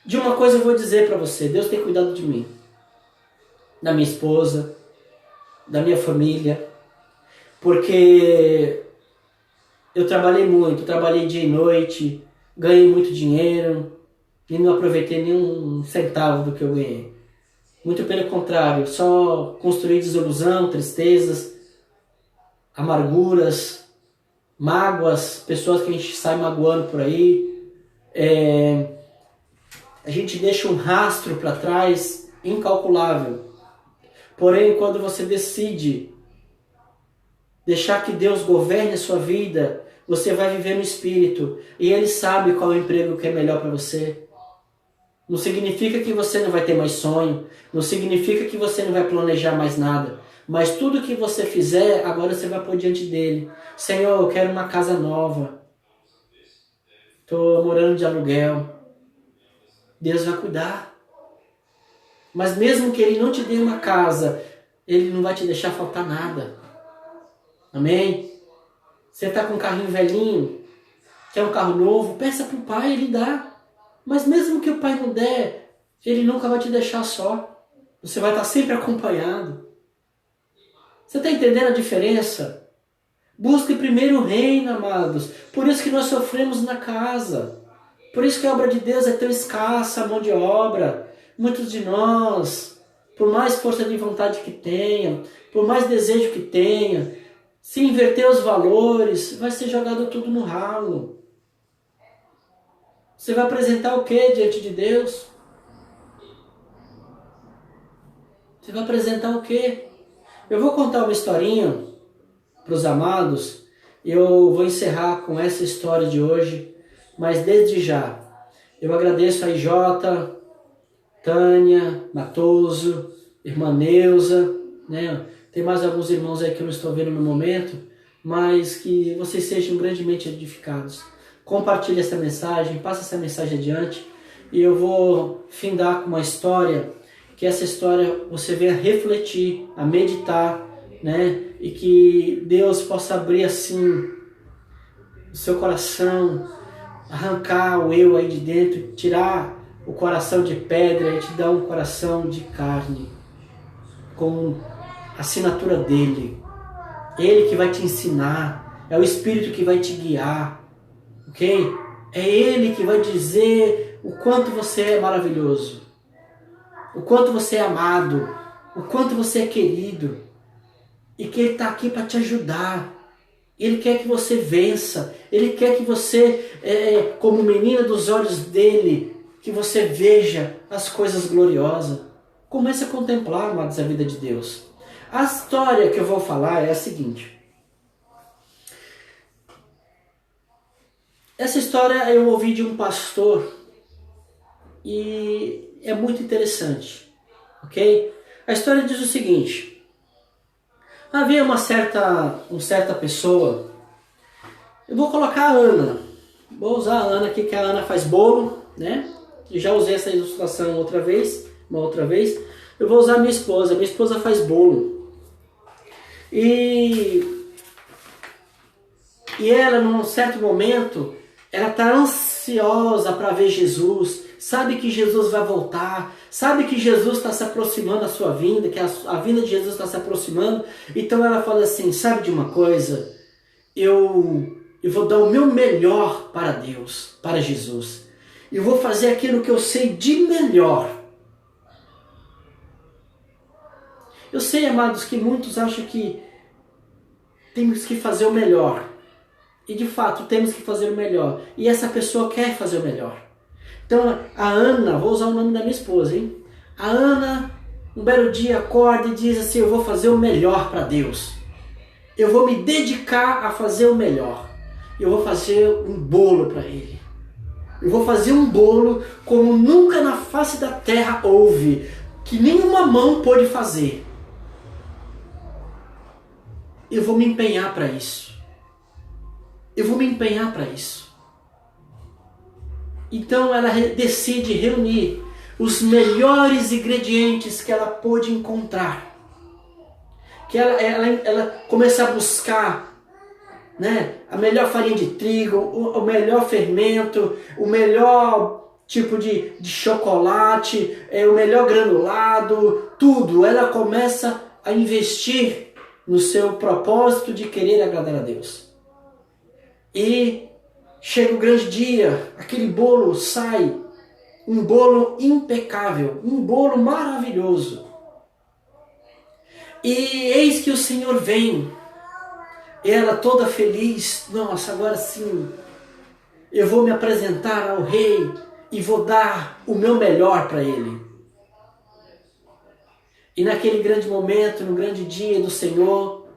De uma coisa eu vou dizer para você. Deus tem cuidado de mim. Da minha esposa. Da minha família. Porque eu trabalhei muito, trabalhei dia e noite, ganhei muito dinheiro e não aproveitei nenhum centavo do que eu ganhei. Muito pelo contrário, só construí desilusão, tristezas, amarguras, mágoas, pessoas que a gente sai magoando por aí. A gente deixa um rastro para trás incalculável. Porém, quando você decide deixar que Deus governe a sua vida, você vai viver no Espírito. E Ele sabe qual é o emprego que é melhor para você. Não significa que você não vai ter mais sonho. Não significa que você não vai planejar mais nada. Mas tudo que você fizer, agora você vai pôr diante dele. Senhor, eu quero uma casa nova. Estou morando de aluguel. Deus vai cuidar. Mas mesmo que Ele não te dê uma casa, Ele não vai te deixar faltar nada. Amém? Você está com um carrinho velhinho, quer um carro novo, peça para o pai, ele dá. Mas mesmo que o pai não der, ele nunca vai te deixar só. Você vai estar sempre acompanhado. Você está entendendo a diferença? Busque primeiro o reino, amados. Por isso que nós sofremos na casa. Por isso que a obra de Deus é tão escassa, a mão de obra. Muitos de nós, por mais força de vontade que tenha, por mais desejo que tenha, se inverter os valores, vai ser jogado tudo no ralo. Você vai apresentar o que diante de Deus? Você vai apresentar o que? Eu vou contar uma historinha para os amados. Eu vou encerrar com essa história de hoje, mas desde já, eu agradeço a IJ, Tânia, Matoso, irmã Neuza, né? Tem mais alguns irmãos aí que eu não estou vendo no momento, mas que vocês sejam grandemente edificados. Compartilhe essa mensagem, passe essa mensagem adiante, e eu vou findar com uma história, que essa história você venha refletir, a meditar, né? E que Deus possa abrir assim o seu coração, arrancar o eu aí de dentro, tirar o coração de pedra e te dar um coração de carne, com a assinatura dele. Ele que vai te ensinar, é o Espírito que vai te guiar, ok? É Ele que vai dizer o quanto você é maravilhoso, o quanto você é amado, o quanto você é querido, e que Ele está aqui para te ajudar. Ele quer que você vença, Ele quer que você, como menina dos olhos dele, que você veja as coisas gloriosas. Comece a contemplar, amados, a vida de Deus. A história que eu vou falar é a seguinte. Essa história eu ouvi de um pastor e é muito interessante, ok? A história diz o seguinte. Havia uma certa pessoa, eu vou colocar a Ana, vou usar a Ana aqui, que a Ana faz bolo, né? Eu já usei essa ilustração uma outra vez. Eu vou usar a minha esposa faz bolo. E ela, num certo momento, ela está ansiosa para ver Jesus, sabe que Jesus vai voltar, sabe que Jesus está se aproximando da sua vinda, que a vinda de Jesus está se aproximando. Então ela fala assim, sabe de uma coisa? Eu vou dar o meu melhor para Deus, para Jesus. Eu vou fazer aquilo que eu sei de melhor. Eu sei, amados, que muitos acham que temos que fazer o melhor. E de fato, temos que fazer o melhor. E essa pessoa quer fazer o melhor. Então, a Ana, vou usar o nome da minha esposa, hein? A Ana, um belo dia, acorda e diz assim, eu vou fazer o melhor para Deus. Eu vou me dedicar a fazer o melhor. Eu vou fazer um bolo para Ele. Eu vou fazer um bolo como nunca na face da terra houve, que nenhuma mão pôde fazer. Eu vou me empenhar para isso. Eu vou me empenhar para isso. Então ela decide reunir os melhores ingredientes que ela pôde encontrar. Que ela começa a buscar, né, a melhor farinha de trigo, o melhor fermento, o melhor tipo de chocolate, o melhor granulado, tudo. Ela começa a investir no seu propósito de querer agradar a Deus. E chega o grande dia, aquele bolo sai, um bolo impecável, um bolo maravilhoso. E eis que o Senhor vem, ela toda feliz, nossa, agora sim, eu vou me apresentar ao rei e vou dar o meu melhor para ele. E naquele grande momento, no grande dia do Senhor,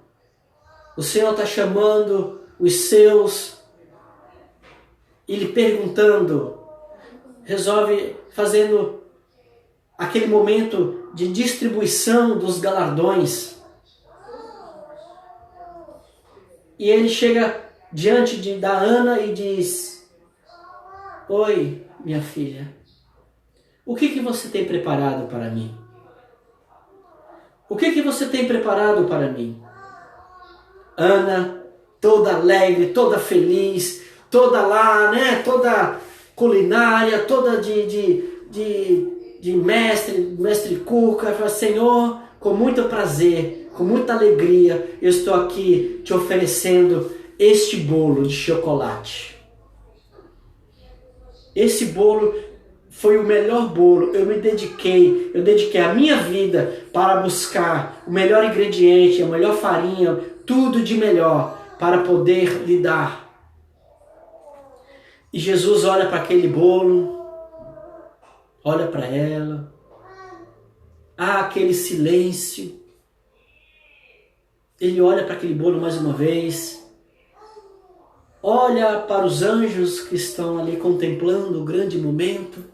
o Senhor está chamando os seus e lhe perguntando, resolve fazendo aquele momento de distribuição dos galardões. E ele chega diante da Ana e diz, oi, minha filha, o que você tem preparado para mim? O que você tem preparado para mim? Ana, toda alegre, toda feliz, toda lá, né? Toda culinária, toda de mestre Cuca, fala, Senhor, com muito prazer, com muita alegria, eu estou aqui te oferecendo este bolo de chocolate. Esse bolo foi o melhor bolo, eu dediquei a minha vida para buscar o melhor ingrediente, a melhor farinha, tudo de melhor para poder lhe dar. E Jesus olha para aquele bolo, olha para ela, há aquele silêncio. Ele olha para aquele bolo mais uma vez, olha para os anjos que estão ali contemplando o grande momento,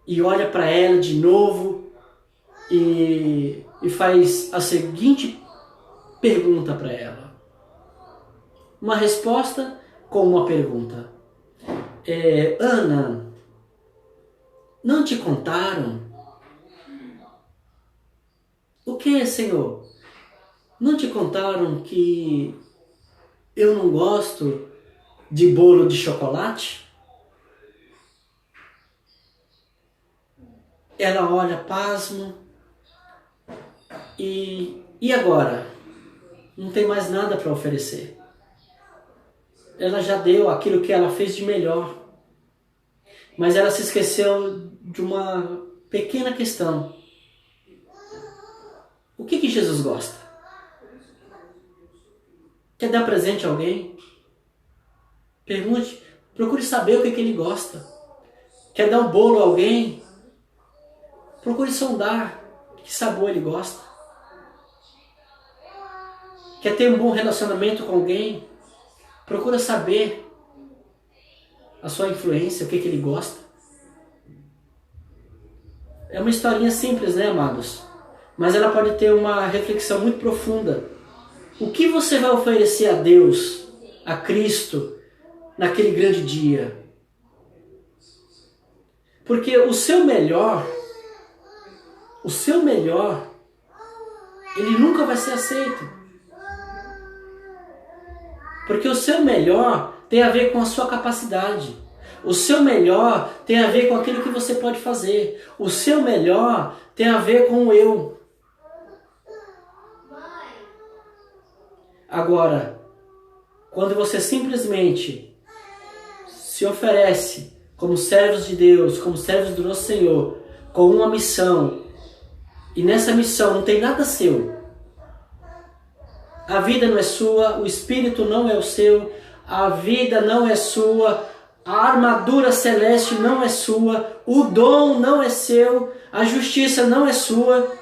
e olha para ela de novo e faz a seguinte pergunta para ela. Uma resposta com uma pergunta. Ana, não te contaram? O que, Senhor? Não te contaram que eu não gosto de bolo de chocolate? Ela olha pasmo e agora? Não tem mais nada para oferecer. Ela já deu aquilo que ela fez de melhor. Mas ela se esqueceu de uma pequena questão. O que Jesus gosta? Quer dar presente a alguém? Pergunte, procure saber o que ele gosta. Quer dar um bolo a alguém? Procure sondar que sabor ele gosta. Quer ter um bom relacionamento com alguém? Procura saber a sua influência, o que ele gosta. É uma historinha simples, né, amados? Mas ela pode ter uma reflexão muito profunda. O que você vai oferecer a Deus, a Cristo, naquele grande dia? Porque o seu melhor, ele nunca vai ser aceito. Porque o seu melhor tem a ver com a sua capacidade. O seu melhor tem a ver com aquilo que você pode fazer. O seu melhor tem a ver com o eu. Agora, quando você simplesmente se oferece como servos de Deus, como servos do nosso Senhor, com uma missão, e nessa missão não tem nada seu, a vida não é sua, o espírito não é o seu, a vida não é sua, a armadura celeste não é sua, o dom não é seu, a justiça não é sua.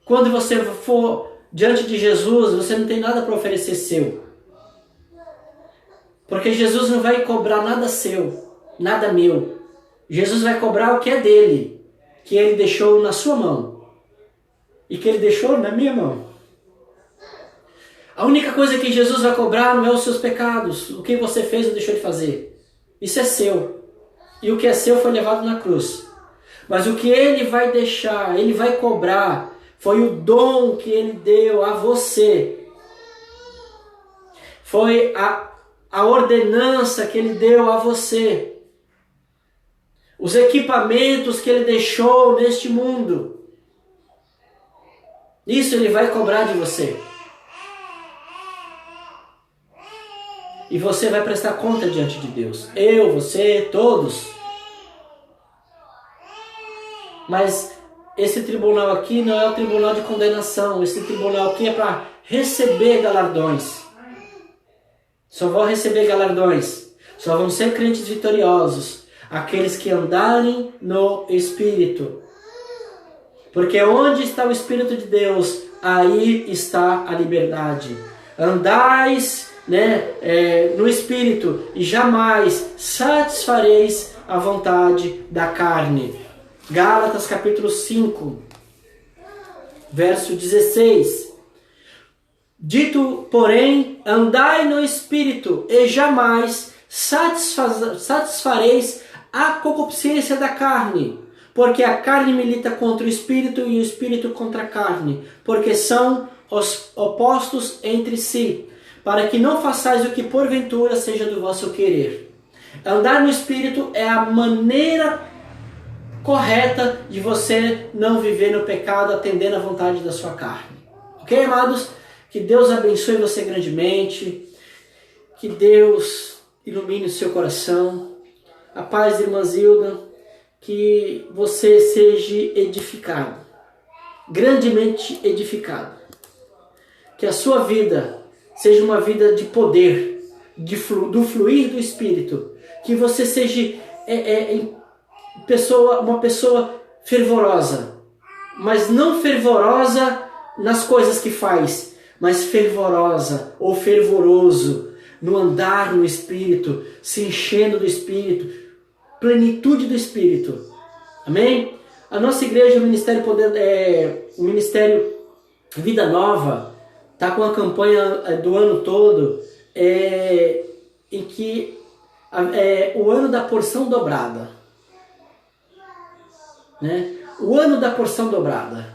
Quando você for diante de Jesus, você não tem nada para oferecer seu. Porque Jesus não vai cobrar nada seu, nada meu. Jesus vai cobrar o que é dele, que ele deixou na sua mão e que ele deixou na minha mão. A única coisa que Jesus vai cobrar não é os seus pecados, o que você fez ou deixou de fazer. Isso é seu. E o que é seu foi levado na cruz. Mas o que ele vai deixar, ele vai cobrar, foi o dom que ele deu a você. Foi a ordenança que ele deu a você. Os equipamentos que ele deixou neste mundo. Isso ele vai cobrar de você. E você vai prestar conta diante de Deus. Eu, você, todos. Mas esse tribunal aqui não é o tribunal de condenação. Esse tribunal aqui é para receber galardões. Só vão receber galardões. Só vão ser crentes vitoriosos aqueles que andarem no Espírito. Porque onde está o Espírito de Deus, aí está a liberdade. Andais no Espírito e jamais satisfareis a vontade da carne. Gálatas capítulo 5, verso 16. Dito, porém, andai no Espírito e jamais satisfareis a concupiscência da carne, porque a carne milita contra o Espírito e o Espírito contra a carne, porque são os opostos entre si, para que não façais o que porventura seja do vosso querer. Andar no Espírito é a maneira correta de você não viver no pecado, atendendo à vontade da sua carne. Ok, amados? Que Deus abençoe você grandemente. Que Deus ilumine o seu coração. A paz, irmã Zilda. Que você seja edificado. Grandemente edificado. Que a sua vida seja uma vida de poder, do fluir do Espírito. Que você seja uma pessoa fervorosa. Mas não fervorosa nas coisas que faz, mas fervorosa ou fervoroso no andar no Espírito, se enchendo do Espírito, plenitude do Espírito. Amém? A nossa igreja, o Ministério Vida Nova, está com a campanha do ano todo, em que o ano da porção dobrada. Né? O ano da porção dobrada.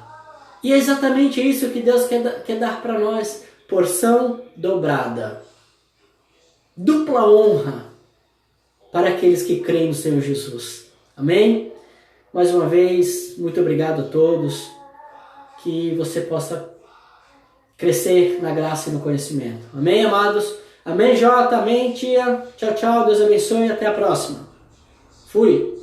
E é exatamente isso que Deus quer dar para nós. Porção dobrada. Dupla honra para aqueles que creem no Senhor Jesus. Amém? Mais uma vez, muito obrigado a todos. Que você possa crescer na graça e no conhecimento. Amém, amados? Amém, Jota? Amém, tia? Tchau, tchau. Deus abençoe e até a próxima. Fui.